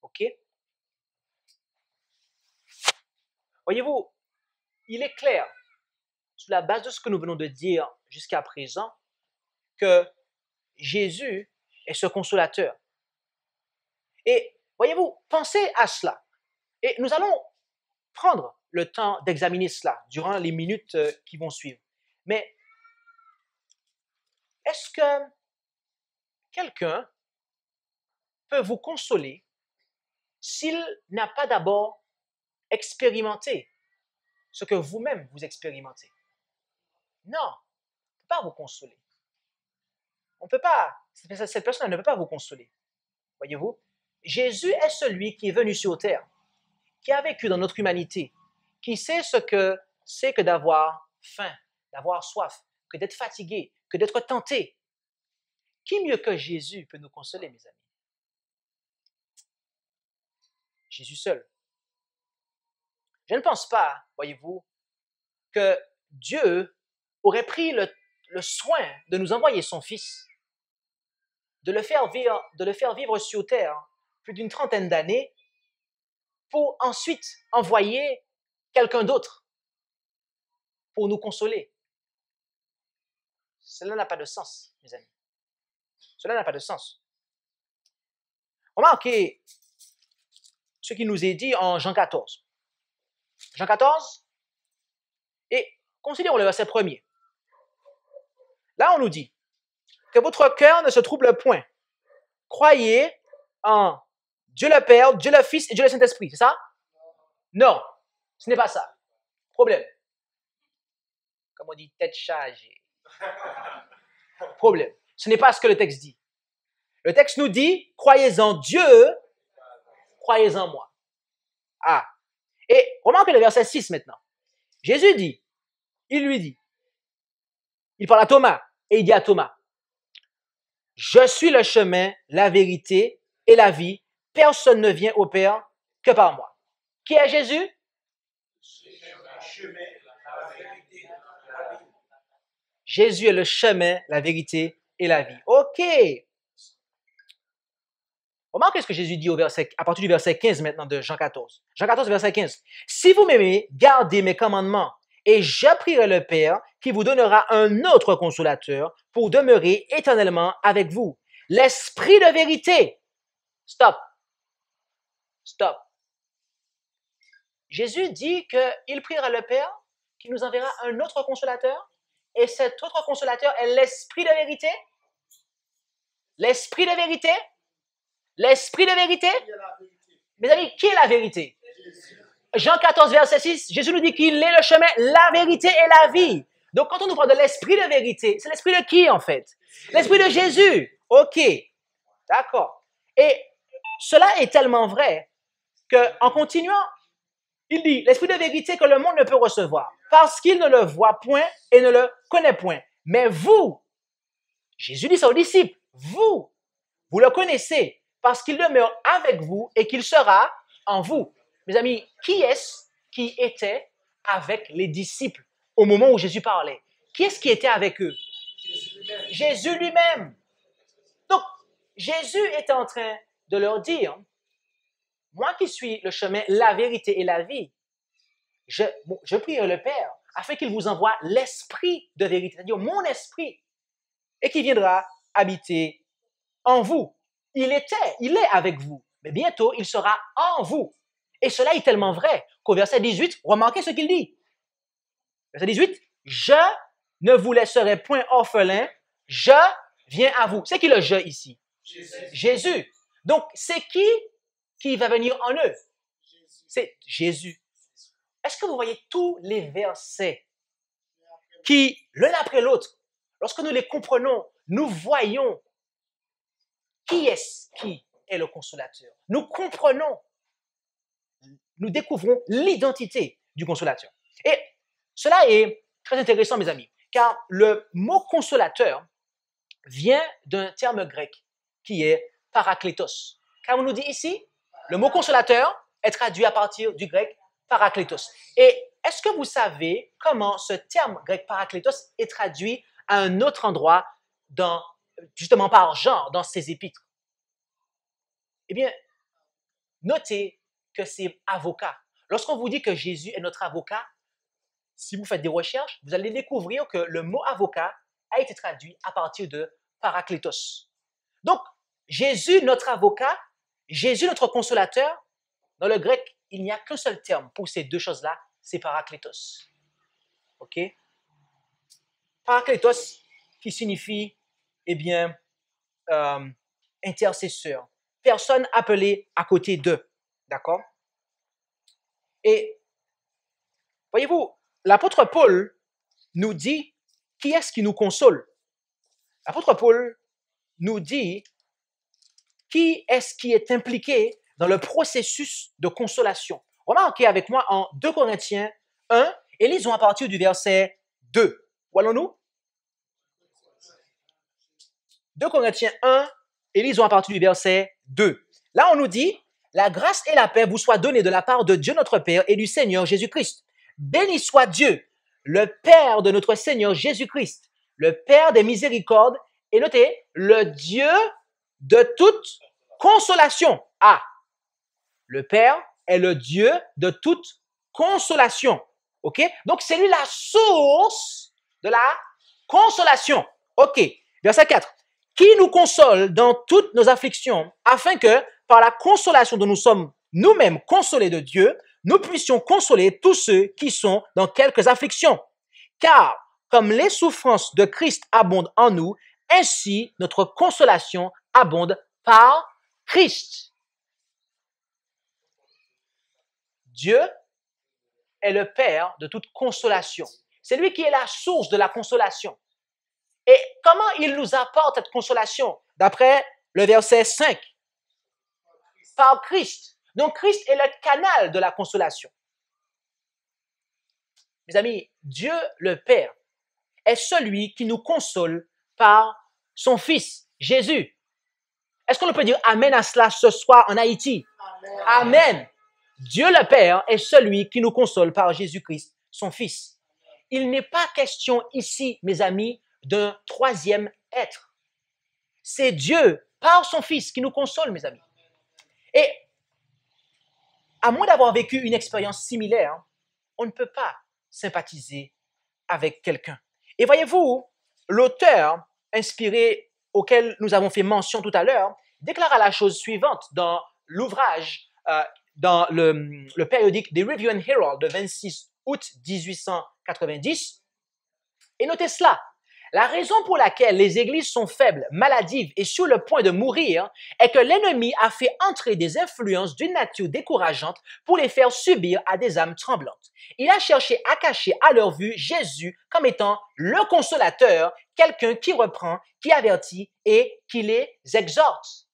OK? Voyez-vous, il est clair, sur la base de ce que nous venons de dire jusqu'à présent, que Jésus est ce consolateur. Et voyez-vous, pensez à cela. Et nous allons prendre le temps d'examiner cela durant les minutes qui vont suivre. Mais est-ce que quelqu'un peut vous consoler s'il n'a pas d'abord expérimenté ce que vous-même vous expérimentez? Non, on ne peut pas vous consoler. On ne peut pas, cette personne ne peut pas vous consoler. Voyez-vous, Jésus est celui qui est venu sur terre, qui a vécu dans notre humanité, qui sait ce que c'est que d'avoir faim, d'avoir soif, que d'être fatigué, que d'être tenté. Qui mieux que Jésus peut nous consoler, mes amis? Jésus seul. Je ne pense pas, voyez-vous, que Dieu aurait pris le soin de nous envoyer son Fils, de le faire vivre sur terre plus d'une trentaine d'années, pour ensuite envoyer quelqu'un d'autre pour nous consoler. Cela n'a pas de sens, mes amis. Cela n'a pas de sens. Remarquez ce qui nous est dit en Jean 14. Jean 14, et considérons le verset 1er. Là, on nous dit que votre cœur ne se trouble point. Croyez en Dieu le Père, Dieu le Fils et Dieu le Saint-Esprit, c'est ça? Non, ce n'est pas ça. Problème. Comme on dit, tête chargée. Problème. Ce n'est pas ce que le texte dit. Le texte nous dit, croyez en Dieu, croyez en moi. Ah. Et remarquez le verset 6 maintenant. Jésus dit, il parle à Thomas, et il dit à Thomas, je suis le chemin, la vérité et la vie. Personne ne vient au Père que par moi. Qui est Jésus? Jésus est le chemin, la vérité et la vie. OK. Remarquez ce que Jésus dit à partir du verset 15 maintenant de Jean 14. Jean 14, verset 15. Si vous m'aimez, gardez mes commandements, et je prierai le Père qui vous donnera un autre consolateur pour demeurer éternellement avec vous. L'Esprit de vérité. Stop. Stop. Jésus dit qu'il priera le Père qui nous enverra un autre consolateur, et cet autre consolateur est l'Esprit de vérité. L'Esprit de vérité. L'Esprit de vérité. Mes amis, qui est la vérité? Jean 14, verset 6, Jésus nous dit qu'il est le chemin, la vérité et la vie. Donc, quand on nous parle de l'Esprit de vérité, c'est l'Esprit de qui, en fait? L'Esprit de Jésus. OK. D'accord. Et cela est tellement vrai qu'en continuant, il dit, l'Esprit de vérité que le monde ne peut recevoir, parce qu'il ne le voit point et ne le connaît point. Mais vous, Jésus dit ça aux disciples, vous le connaissez, parce qu'il demeure avec vous et qu'il sera en vous. Mes amis, qui est-ce qui était avec les disciples au moment où Jésus parlait? Qui est-ce qui était avec eux? Jésus lui-même. Donc, Jésus est en train de leur dire, moi qui suis le chemin, la vérité et la vie, je prie le Père afin qu'il vous envoie l'Esprit de vérité, c'est-à-dire mon esprit, et qui viendra habiter en vous. Il est avec vous, mais bientôt il sera en vous. Et cela est tellement vrai qu'au verset 18, remarquez ce qu'il dit. Verset 18, je ne vous laisserai point orphelin, je viens à vous. C'est qui le je ici? Jésus. Donc, c'est qui va venir en eux? C'est Jésus. Est-ce que vous voyez tous les versets qui, l'un après l'autre, lorsque nous les comprenons, nous voyons qui est le consolateur. Nous comprenons, nous découvrons l'identité du consolateur. Et cela est très intéressant, mes amis, car le mot consolateur vient d'un terme grec qui est parakletos. Car on nous dit ici, le mot consolateur est traduit à partir du grec parakletos. Et est-ce que vous savez comment ce terme grec parakletos est traduit à un autre endroit, justement par Jean, dans ses épîtres? Eh bien, notez que c'est avocat. Lorsqu'on vous dit que Jésus est notre avocat, si vous faites des recherches, vous allez découvrir que le mot avocat a été traduit à partir de parakletos. Donc, Jésus, notre avocat, Jésus, notre consolateur, dans le grec, il n'y a qu'un seul terme pour ces deux choses-là, c'est parakletos. OK? Parakletos, qui signifie, eh bien, intercesseur. Personne appelée à côté d'eux. D'accord? Et, voyez-vous, l'apôtre Paul nous dit qui est-ce qui nous console. L'apôtre Paul nous dit qui est-ce qui est impliqué dans le processus de consolation. Remarquez avec moi en 2 Corinthiens 1 et lisons à partir du verset 2. Où allons-nous? 2 Corinthiens 1 et lisons à partir du verset 2. Là, on nous dit, la grâce et la paix vous soient données de la part de Dieu notre Père et du Seigneur Jésus-Christ. Béni soit Dieu, le Père de notre Seigneur Jésus-Christ, le Père des miséricordes, et notez, le Dieu de toute consolation. Ah, le Père est le Dieu de toute consolation. OK? Donc, c'est lui la source de la consolation. OK. Verset 4. Qui nous console dans toutes nos afflictions, afin que, par la consolation dont nous sommes nous-mêmes consolés de Dieu, nous puissions consoler tous ceux qui sont dans quelques afflictions. Car, comme les souffrances de Christ abondent en nous, ainsi notre consolation abonde par Christ. Dieu est le Père de toute consolation. C'est lui qui est la source de la consolation. Et comment il nous apporte cette consolation? D'après le verset 5. Par Christ. Donc Christ est le canal de la consolation. Mes amis, Dieu le Père est celui qui nous console par son Fils, Jésus. Est-ce qu'on peut dire Amen à cela ce soir en Haïti? Amen. Amen. Dieu le Père est celui qui nous console par Jésus-Christ, son Fils. Il n'est pas question ici, mes amis, d'un troisième être. C'est Dieu, par son Fils, qui nous console, mes amis. Et à moins d'avoir vécu une expérience similaire, on ne peut pas sympathiser avec quelqu'un. Et voyez-vous, l'auteur inspiré auquel nous avons fait mention tout à l'heure déclara la chose suivante dans l'ouvrage, dans le périodique The Review and Herald de 26 août 1890. Et notez cela. La raison pour laquelle les églises sont faibles, maladives et sur le point de mourir est que l'ennemi a fait entrer des influences d'une nature décourageante pour les faire subir à des âmes tremblantes. Il a cherché à cacher à leur vue Jésus comme étant le consolateur, quelqu'un qui reprend, qui avertit et qui les exhorte.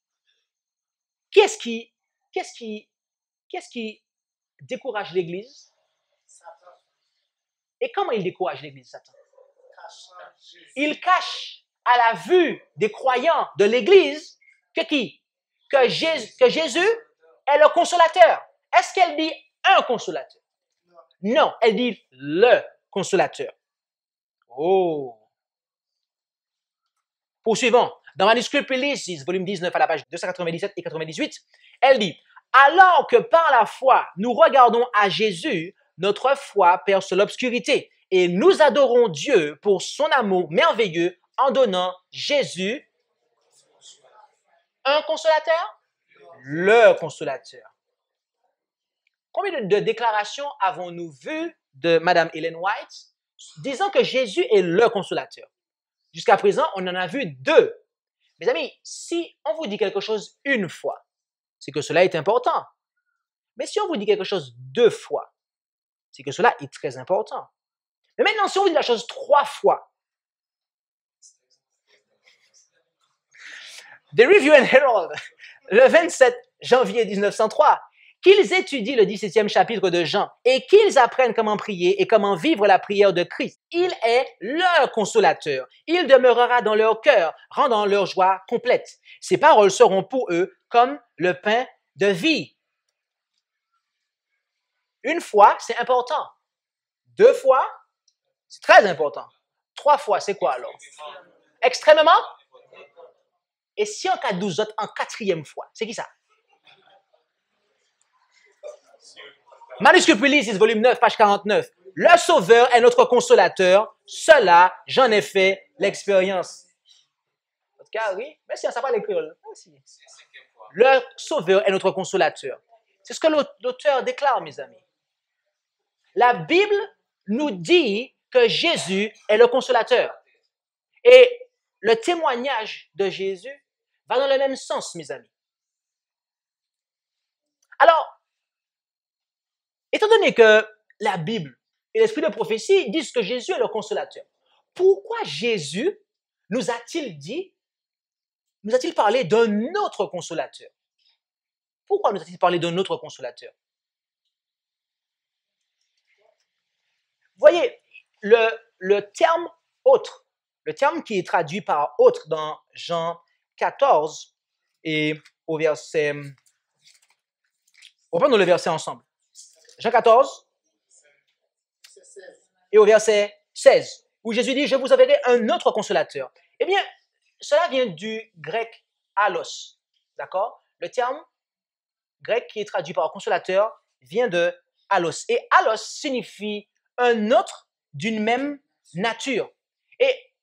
Qu'est-ce qui décourage l'Église? Et comment il décourage l'Église, Satan? Il cache à la vue des croyants de l'Église que qui? Que Jésus est le consolateur. Est-ce qu'elle dit un consolateur? Non, elle dit le consolateur. Oh! Poursuivons. Dans Manuscrit Releases, volume 19, à la page 297 et 98, elle dit « Alors que par la foi, nous regardons à Jésus, notre foi perce l'obscurité. Et nous adorons Dieu pour son amour merveilleux en donnant Jésus, un consolateur, le consolateur. Combien de déclarations avons-nous vues de Mme Ellen White disant que Jésus est le consolateur? Jusqu'à présent, on en a vu 2. Mes amis, si on vous dit quelque chose une fois, c'est que cela est important. Mais si on vous dit quelque chose 2 fois, c'est que cela est très important. Mais maintenant, si on vous dit la chose 3 fois, The Review and Herald, le 27 janvier 1903, qu'ils étudient le 17e chapitre de Jean et qu'ils apprennent comment prier et comment vivre la prière de Christ. Il est leur consolateur. Il demeurera dans leur cœur, rendant leur joie complète. Ses paroles seront pour eux comme le pain de vie. Une fois, c'est important. 2 fois, c'est très important. 3 fois, c'est quoi alors? Extrêmement? Et si en cas de 12 autres, en 4e fois, c'est qui ça? Manuscrit Releases, volume 9, page 49. Le Sauveur est notre consolateur. Cela, j'en ai fait l'expérience. En tout cas, oui. Merci, ça va l'écrire. Merci. Le Sauveur est notre consolateur. C'est ce que l'auteur déclare, mes amis. La Bible nous dit que Jésus est le consolateur. Et le témoignage de Jésus va dans le même sens, mes amis. Alors, étant donné que la Bible et l'esprit de prophétie disent que Jésus est le consolateur, pourquoi Jésus nous a-t-il parlé d'un autre consolateur? Pourquoi nous a-t-il parlé d'un autre consolateur? Voyez, le terme autre, le terme qui est traduit par autre dans Jean 14 et au verset, reprenons le verset ensemble. Jean 14 et au verset 16, où Jésus dit, je vous enverrai un autre consolateur. Eh bien, cela vient du grec allos, d'accord? Le terme grec qui est traduit par consolateur vient de allos. Et allos signifie un autre d'une même nature. Et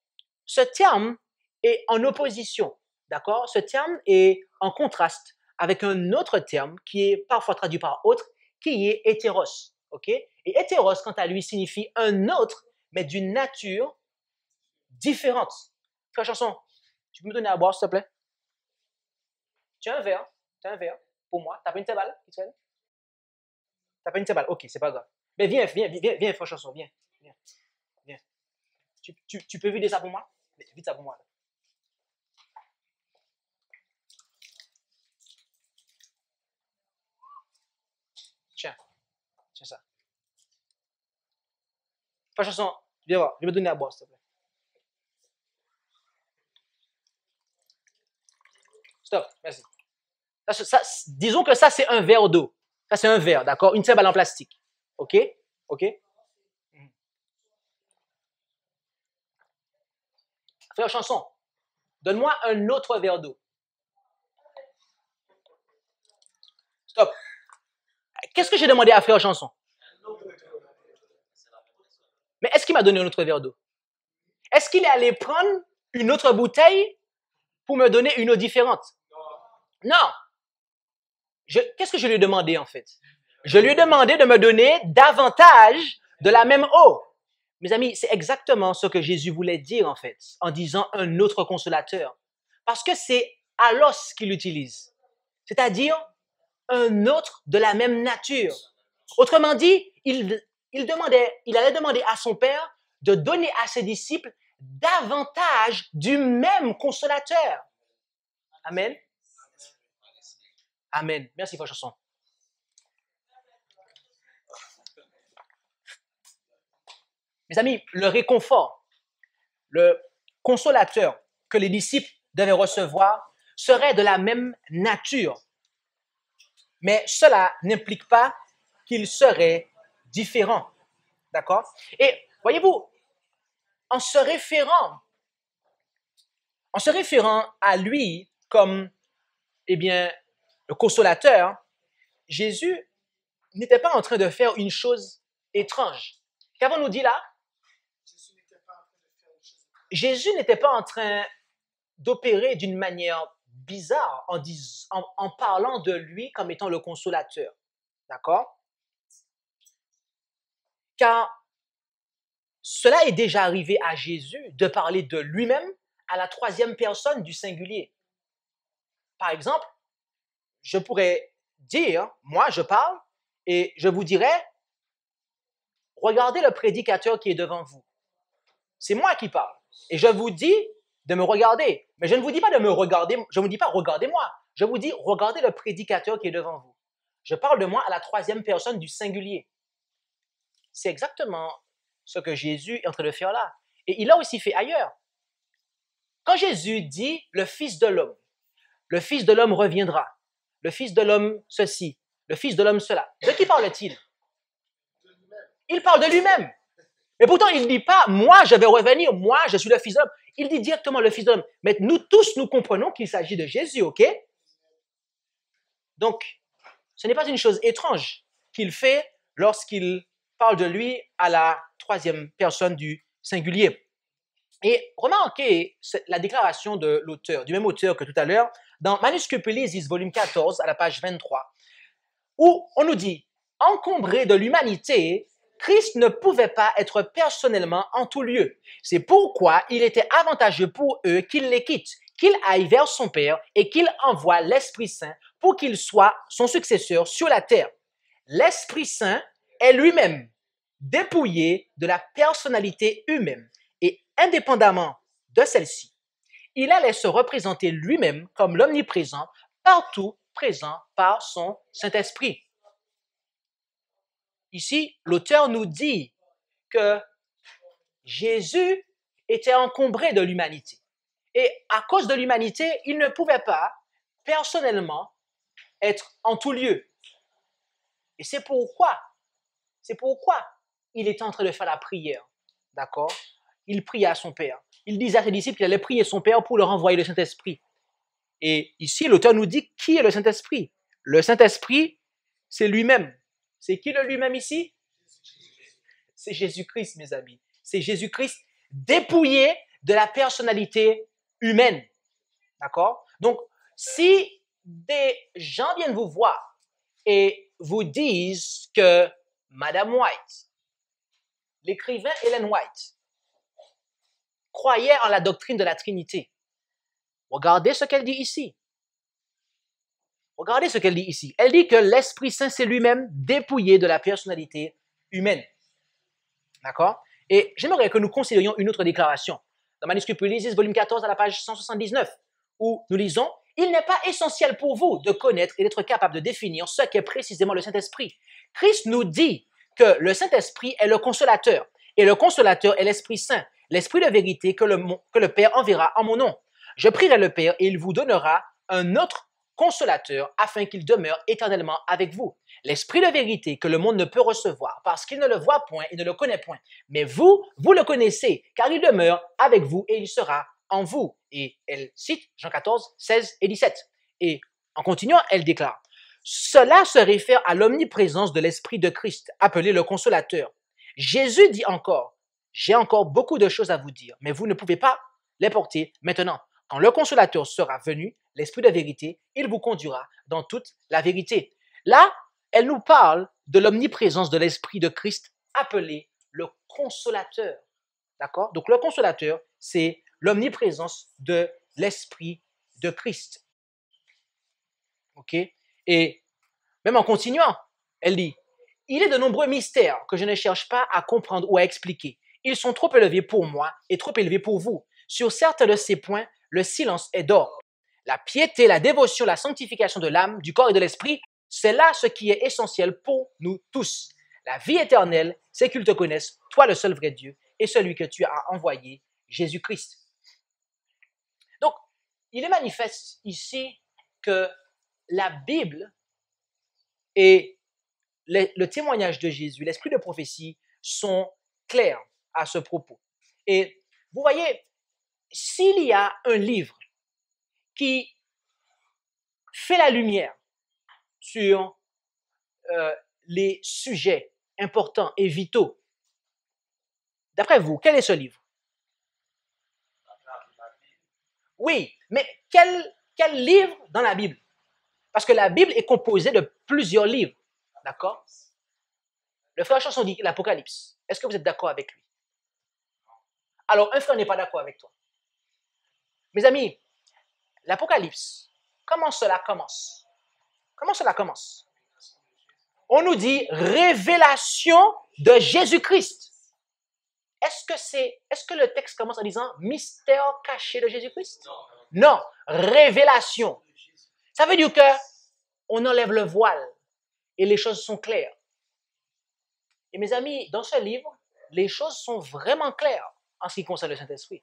ce terme est en opposition, d'accord? Ce terme est en contraste avec un autre terme qui est parfois traduit par autre, qui est hétéros, ok? Et hétéros, quant à lui, signifie un autre, mais d'une nature différente. Frère Chanson, tu peux me donner à boire, s'il te plaît? Tu as un verre pour moi. T'as pas une tébale qui traîne? T'as pas une tébale? Ok, c'est pas grave. Mais viens, Frère Chanson, viens. Tu peux vider ça pour moi? Vide ça pour moi. Là. Tiens ça. Frère Chanson, viens voir, je vais me donner à boire, s'il te plaît. Stop, merci. Disons que ça, c'est un verre d'eau. Ça, c'est un verre, d'accord? Une table en plastique. OK? Frère Chanson, donne-moi un autre verre d'eau. Stop. Qu'est-ce que j'ai demandé à Frère Chanson? Mais est-ce qu'il m'a donné un autre verre d'eau? Est-ce qu'il est allé prendre une autre bouteille pour me donner une eau différente? Non. Qu'est-ce que je lui ai demandé en fait? Je lui ai demandé de me donner davantage de la même eau. Mes amis, c'est exactement ce que Jésus voulait dire en fait, en disant un autre consolateur. Parce que c'est allos qu'il utilise. C'est-à-dire un autre de la même nature. Autrement dit, il allait demander à son Père de donner à ses disciples davantage du même consolateur. Amen. Amen. Merci, Frère Chanson. Mes amis, le réconfort, le consolateur que les disciples devaient recevoir serait de la même nature. Mais cela n'implique pas qu'il serait différent. D'accord? Et voyez-vous, en se référant à lui comme, le consolateur, Jésus n'était pas en train de faire une chose étrange. Qu'avons-nous dit là? Jésus n'était pas en train d'opérer d'une manière bizarre en parlant de lui comme étant le consolateur. D'accord? Car cela est déjà arrivé à Jésus de parler de lui-même à la troisième personne du singulier. Par exemple, je pourrais dire, moi je parle et je vous dirais, regardez le prédicateur qui est devant vous. C'est moi qui parle. Et je vous dis de me regarder. Mais je ne vous dis pas de me regarder, je ne vous dis pas regardez-moi. Je vous dis regardez le prédicateur qui est devant vous. Je parle de moi à la troisième personne du singulier. C'est exactement ce que Jésus est en train de faire là. Et il l'a aussi fait ailleurs. Quand Jésus dit le Fils de l'homme reviendra, le Fils de l'homme ceci, le Fils de l'homme cela. De qui parle-t-il? Il parle de lui-même. Mais pourtant, il ne dit pas, moi, je vais revenir, moi, je suis le Fils de l'homme. Il dit directement le Fils de l'homme. Mais nous tous, nous comprenons qu'il s'agit de Jésus, ok? Donc, ce n'est pas une chose étrange qu'il fait lorsqu'il parle de lui à la troisième personne du singulier. Et remarquez la déclaration de l'auteur, du même auteur que tout à l'heure, dans Manuscrit Elisis, volume 14, à la page 23, où on nous dit, encombré de l'humanité, Christ ne pouvait pas être personnellement en tout lieu. C'est pourquoi il était avantageux pour eux qu'il les quitte, qu'il aille vers son Père et qu'il envoie l'Esprit Saint pour qu'il soit son successeur sur la terre. L'Esprit Saint est lui-même dépouillé de la personnalité humaine et indépendamment de celle-ci, il allait se représenter lui-même comme l'omniprésent, partout présent par son Saint-Esprit. Ici, l'auteur nous dit que Jésus était encombré de l'humanité. Et à cause de l'humanité, il ne pouvait pas personnellement être en tout lieu. Et c'est pourquoi il était en train de faire la prière. D'accord? Il priait à son Père. Il disait à ses disciples qu'il allait prier son Père pour leur envoyer le Saint-Esprit. Et ici, l'auteur nous dit qui est le Saint-Esprit. Le Saint-Esprit, c'est lui-même. C'est qui le lui-même ici? C'est Jésus-Christ, mes amis. C'est Jésus-Christ dépouillé de la personnalité humaine. D'accord? Donc, si des gens viennent vous voir et vous disent que Madame White, l'écrivain Ellen White, croyait en la doctrine de la Trinité, regardez ce qu'elle dit ici. Regardez ce qu'elle dit ici. Elle dit que l'Esprit Saint, c'est lui-même dépouillé de la personnalité humaine. D'accord? Et j'aimerais que nous considérions une autre déclaration. Dans Manuscrit Elisis, volume 14, à la page 179, où nous lisons « Il n'est pas essentiel pour vous de connaître et d'être capable de définir ce qu'est précisément le Saint-Esprit. Christ nous dit que le Saint-Esprit est le consolateur, et le consolateur est l'Esprit Saint, l'Esprit de vérité que le Père enverra en mon nom. Je prierai le Père et il vous donnera un autre consolateur afin qu'il demeure éternellement avec vous. L'Esprit de vérité que le monde ne peut recevoir parce qu'il ne le voit point et ne le connaît point. Mais vous le connaissez car il demeure avec vous et il sera en vous. Et elle cite Jean 14, 16 et 17. Et en continuant, elle déclare, cela se réfère à l'omniprésence de l'Esprit de Christ, appelé le Consolateur. Jésus dit encore, j'ai encore beaucoup de choses à vous dire, mais vous ne pouvez pas les porter maintenant. Quand le Consolateur sera venu, l'Esprit de vérité, il vous conduira dans toute la vérité. Là, elle nous parle de l'omniprésence de l'Esprit de Christ, appelé le Consolateur. D'accord? Donc, le Consolateur, c'est l'omniprésence de l'Esprit de Christ. OK? Et même en continuant, elle dit, il est de nombreux mystères que je ne cherche pas à comprendre ou à expliquer. Ils sont trop élevés pour moi et trop élevés pour vous. Sur certains de ces points, le silence est d'or. La piété, la dévotion, la sanctification de l'âme, du corps et de l'esprit, c'est là ce qui est essentiel pour nous tous. La vie éternelle, c'est qu'ils te connaissent, toi le seul vrai Dieu, et celui que tu as envoyé, Jésus-Christ. Donc, il est manifeste ici que la Bible et le témoignage de Jésus, l'esprit de prophétie, sont clairs à ce propos. Et vous voyez, s'il y a un livre qui fait la lumière sur les sujets importants et vitaux, d'après vous, quel est ce livre? Oui, mais quel livre dans la Bible? Parce que la Bible est composée de plusieurs livres, d'accord? Le frère Chanson dit l'Apocalypse. Est-ce que vous êtes d'accord avec lui? Alors, un frère n'est pas d'accord avec toi. Mes amis, l'Apocalypse, comment cela commence? Comment cela commence? On nous dit révélation de Jésus-Christ. Est-ce que le texte commence en disant mystère caché de Jésus-Christ? Non, révélation. Ça veut dire qu'on enlève le voile et les choses sont claires. Et mes amis, dans ce livre, les choses sont vraiment claires en ce qui concerne le Saint-Esprit.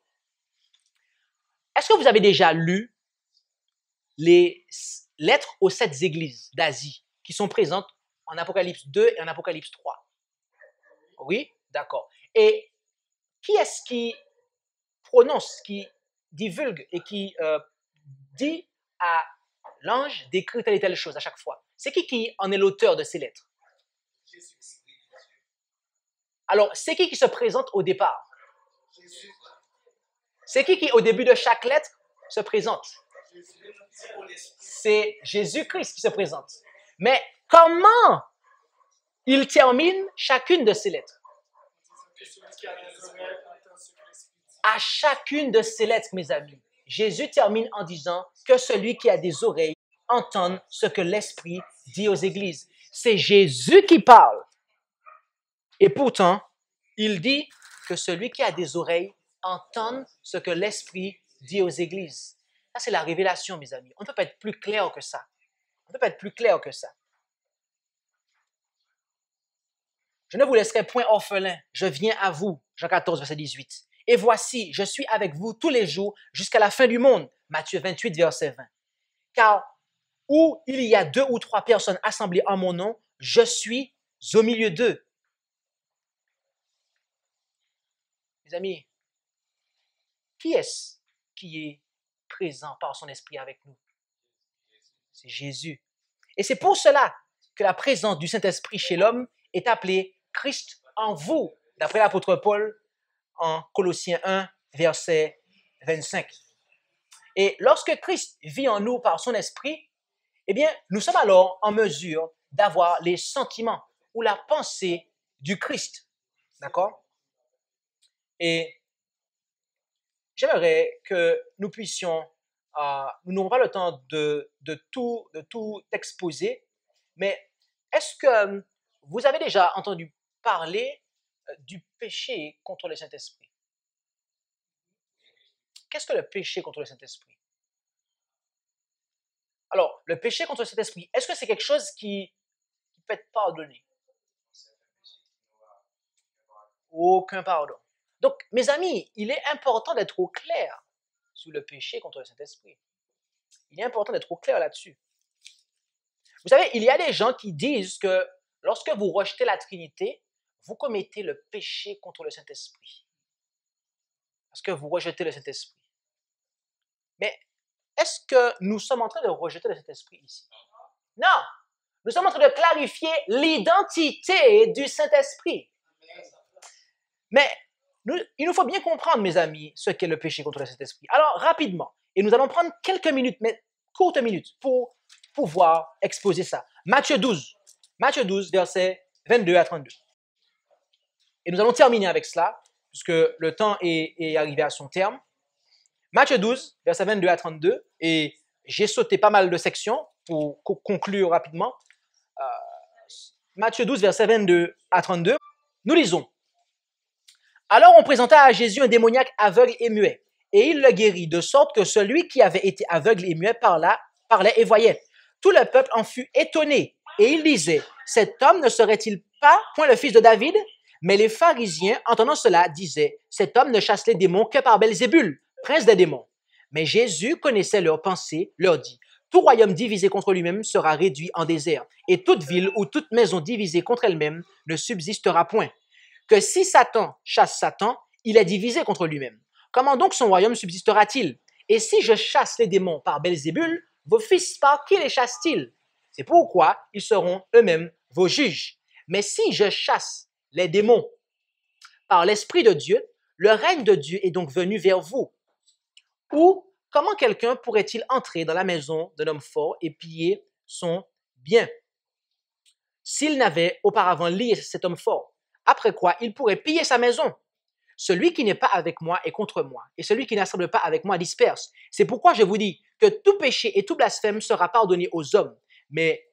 Est-ce que vous avez déjà lu les lettres aux 7 églises d'Asie qui sont présentes en Apocalypse 2 et en Apocalypse 3? Oui, d'accord. Et qui est-ce qui prononce, qui divulgue et qui dit à l'ange d'écrire telle et telle chose à chaque fois? C'est qui en est l'auteur de ces lettres? Alors, c'est qui se présente au départ? C'est qui au début de chaque lettre se présente? C'est Jésus-Christ qui se présente. Mais comment il termine chacune de ces lettres? À chacune de ces lettres, mes amis, Jésus termine en disant que celui qui a des oreilles entende ce que l'Esprit dit aux églises. C'est Jésus qui parle. Et pourtant, il dit que celui qui a des oreilles entende ce que l'Esprit dit aux églises. Ça, c'est la révélation, mes amis. On ne peut pas être plus clair que ça. On ne peut pas être plus clair que ça. Je ne vous laisserai point orphelin. Je viens à vous. Jean 14, verset 18. Et voici, je suis avec vous tous les jours jusqu'à la fin du monde. Matthieu 28, verset 20. Car où il y a 2 ou 3 personnes assemblées en mon nom, je suis au milieu d'eux. Mes amis, qui est-ce qui est présent par son esprit avec nous? C'est Jésus. Et c'est pour cela que la présence du Saint-Esprit chez l'homme est appelée Christ en vous, d'après l'apôtre Paul en Colossiens 1, verset 25. Et lorsque Christ vit en nous par son esprit, eh bien, nous sommes alors en mesure d'avoir les sentiments ou la pensée du Christ. D'accord? Et j'aimerais que nous puissions, nous n'aurons pas le temps de tout exposer, mais est-ce que vous avez déjà entendu parler du péché contre le Saint-Esprit? Qu'est-ce que le péché contre le Saint-Esprit? Alors, le péché contre le Saint-Esprit, est-ce que c'est quelque chose qui peut être pardonné? Aucun pardon. Donc, mes amis, il est important d'être au clair sur le péché contre le Saint-Esprit. Il est important d'être au clair là-dessus. Vous savez, il y a des gens qui disent que lorsque vous rejetez la Trinité, vous commettez le péché contre le Saint-Esprit. Parce que vous rejetez le Saint-Esprit. Mais est-ce que nous sommes en train de rejeter le Saint-Esprit ici? Non. Nous sommes en train de clarifier l'identité du Saint-Esprit. Mais il nous faut bien comprendre, mes amis, ce qu'est le péché contre le Saint-Esprit. Alors, rapidement, et nous allons prendre quelques minutes, mais courtes minutes, pour pouvoir exposer ça. Matthieu 12, versets 22 à 32. Et nous allons terminer avec cela, puisque le temps est arrivé à son terme. Matthieu 12, versets 22 à 32, et j'ai sauté pas mal de sections pour conclure rapidement. Matthieu 12, versets 22 à 32, nous lisons. Alors on présenta à Jésus un démoniaque aveugle et muet, et il le guérit, de sorte que celui qui avait été aveugle et muet parlait et voyait. Tout le peuple en fut étonné, et il disait, cet homme ne serait-il pas point le fils de David? Mais les pharisiens, entendant cela, disaient, cet homme ne chasse les démons que par Belzébul, prince des démons. Mais Jésus connaissait leurs pensées, leur dit, tout royaume divisé contre lui-même sera réduit en désert, et toute ville ou toute maison divisée contre elle-même ne subsistera point. Que si Satan chasse Satan, il est divisé contre lui-même. Comment donc son royaume subsistera-t-il? Et si je chasse les démons par Belzébul, vos fils par qui les chassent-ils? C'est pourquoi ils seront eux-mêmes vos juges. Mais si je chasse les démons par l'Esprit de Dieu, le règne de Dieu est donc venu vers vous. Ou comment quelqu'un pourrait-il entrer dans la maison d'un homme fort et piller son bien s'il n'avait auparavant lié cet homme fort? Après quoi, il pourrait piller sa maison. Celui qui n'est pas avec moi est contre moi, et celui qui n'assemble pas avec moi disperse. C'est pourquoi je vous dis que tout péché et tout blasphème sera pardonné aux hommes, mais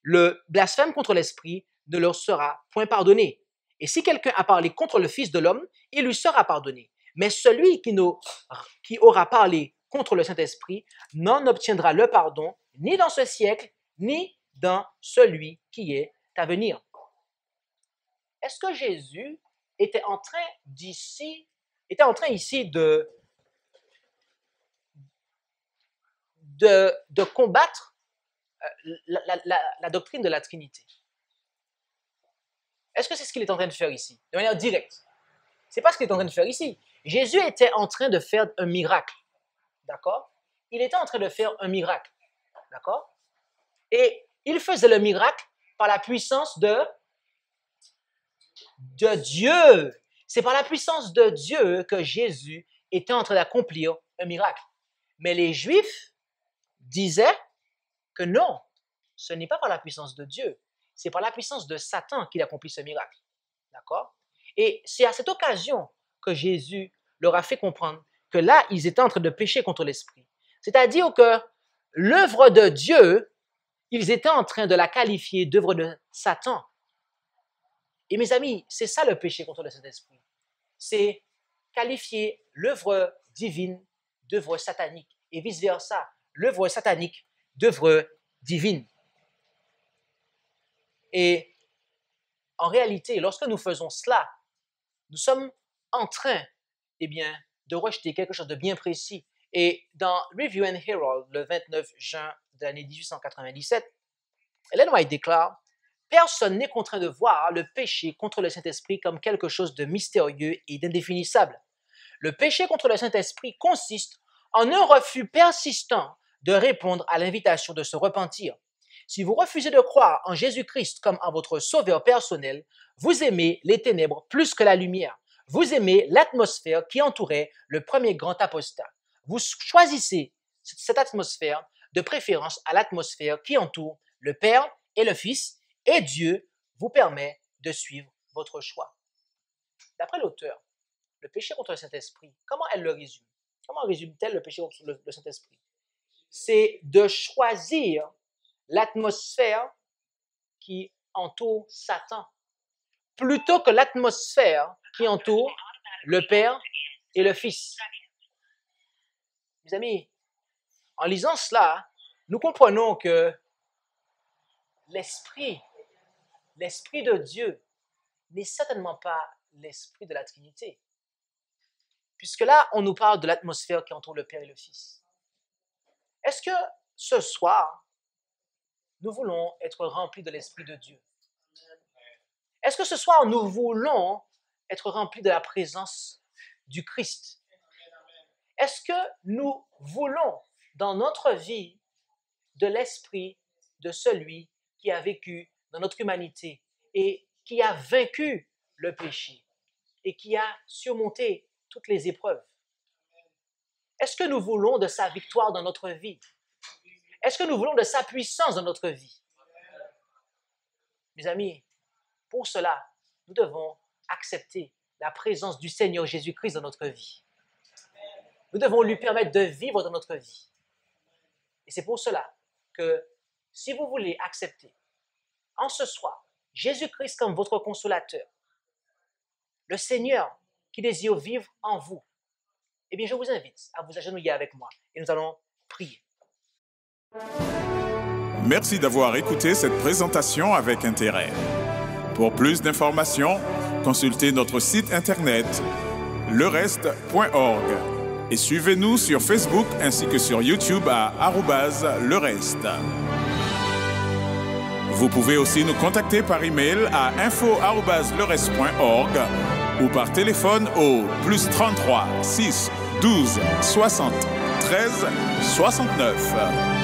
le blasphème contre l'Esprit ne leur sera point pardonné. Et si quelqu'un a parlé contre le Fils de l'homme, il lui sera pardonné. Mais celui qui aura parlé contre le Saint-Esprit n'en obtiendra le pardon ni dans ce siècle, ni dans celui qui est à venir. Est-ce que Jésus était en train ici de combattre la doctrine de la Trinité? Est-ce que c'est ce qu'il est en train de faire ici? De manière directe. Ce n'est pas ce qu'il est en train de faire ici. Jésus était en train de faire un miracle. D'accord? Il était en train de faire un miracle. D'accord? Et il faisait le miracle par la puissance de Dieu. C'est par la puissance de Dieu que Jésus était en train d'accomplir un miracle. Mais les Juifs disaient que non, ce n'est pas par la puissance de Dieu, c'est par la puissance de Satan qu'il accomplit ce miracle. D'accord? Et c'est à cette occasion que Jésus leur a fait comprendre que là, ils étaient en train de pécher contre l'Esprit. C'est-à-dire que l'œuvre de Dieu, ils étaient en train de la qualifier d'œuvre de Satan. Et mes amis, c'est ça le péché contre le Saint-Esprit. C'est qualifier l'œuvre divine d'œuvre satanique et vice-versa, l'œuvre satanique d'œuvre divine. Et en réalité, lorsque nous faisons cela, nous sommes en train de rejeter quelque chose de bien précis. Et dans Review and Herald, le 29 juin de l'année 1897, Ellen White déclare « Personne n'est contraint de voir le péché contre le Saint-Esprit comme quelque chose de mystérieux et d'indéfinissable. Le péché contre le Saint-Esprit consiste en un refus persistant de répondre à l'invitation de se repentir. Si vous refusez de croire en Jésus-Christ comme en votre sauveur personnel, vous aimez les ténèbres plus que la lumière. Vous aimez l'atmosphère qui entourait le premier grand apostat. Vous choisissez cette atmosphère de préférence à l'atmosphère qui entoure le Père et le Fils, et Dieu vous permet de suivre votre choix. » D'après l'auteur, le péché contre le Saint-Esprit, comment elle le résume? Comment résume-t-elle le péché contre le Saint-Esprit? C'est de choisir l'atmosphère qui entoure Satan, plutôt que l'atmosphère qui entoure le Père et le Fils. Mes amis, en lisant cela, nous comprenons que l'Esprit de Dieu n'est certainement pas l'Esprit de la Trinité. Puisque là, on nous parle de l'atmosphère qui entoure le Père et le Fils. Est-ce que ce soir, nous voulons être remplis de l'Esprit de Dieu? Est-ce que ce soir, nous voulons être remplis de la présence du Christ? Est-ce que nous voulons dans notre vie de l'esprit de celui qui a vécu dans notre humanité et qui a vaincu le péché et qui a surmonté toutes les épreuves? Est-ce que nous voulons de sa victoire dans notre vie? Est-ce que nous voulons de sa puissance dans notre vie? Mes amis, pour cela, nous devons accepter la présence du Seigneur Jésus-Christ dans notre vie. Nous devons lui permettre de vivre dans notre vie. Et c'est pour cela que si vous voulez accepter en ce soir Jésus-Christ comme votre consolateur, le Seigneur qui désire vivre en vous, eh bien je vous invite à vous agenouiller avec moi et nous allons prier. Merci d'avoir écouté cette présentation avec intérêt. Pour plus d'informations, consultez notre site internet lereste.org et suivez-nous sur Facebook ainsi que sur YouTube à @lereste. Vous pouvez aussi nous contacter par email à info@lereste.org ou par téléphone au +33 6 12 60 13 69.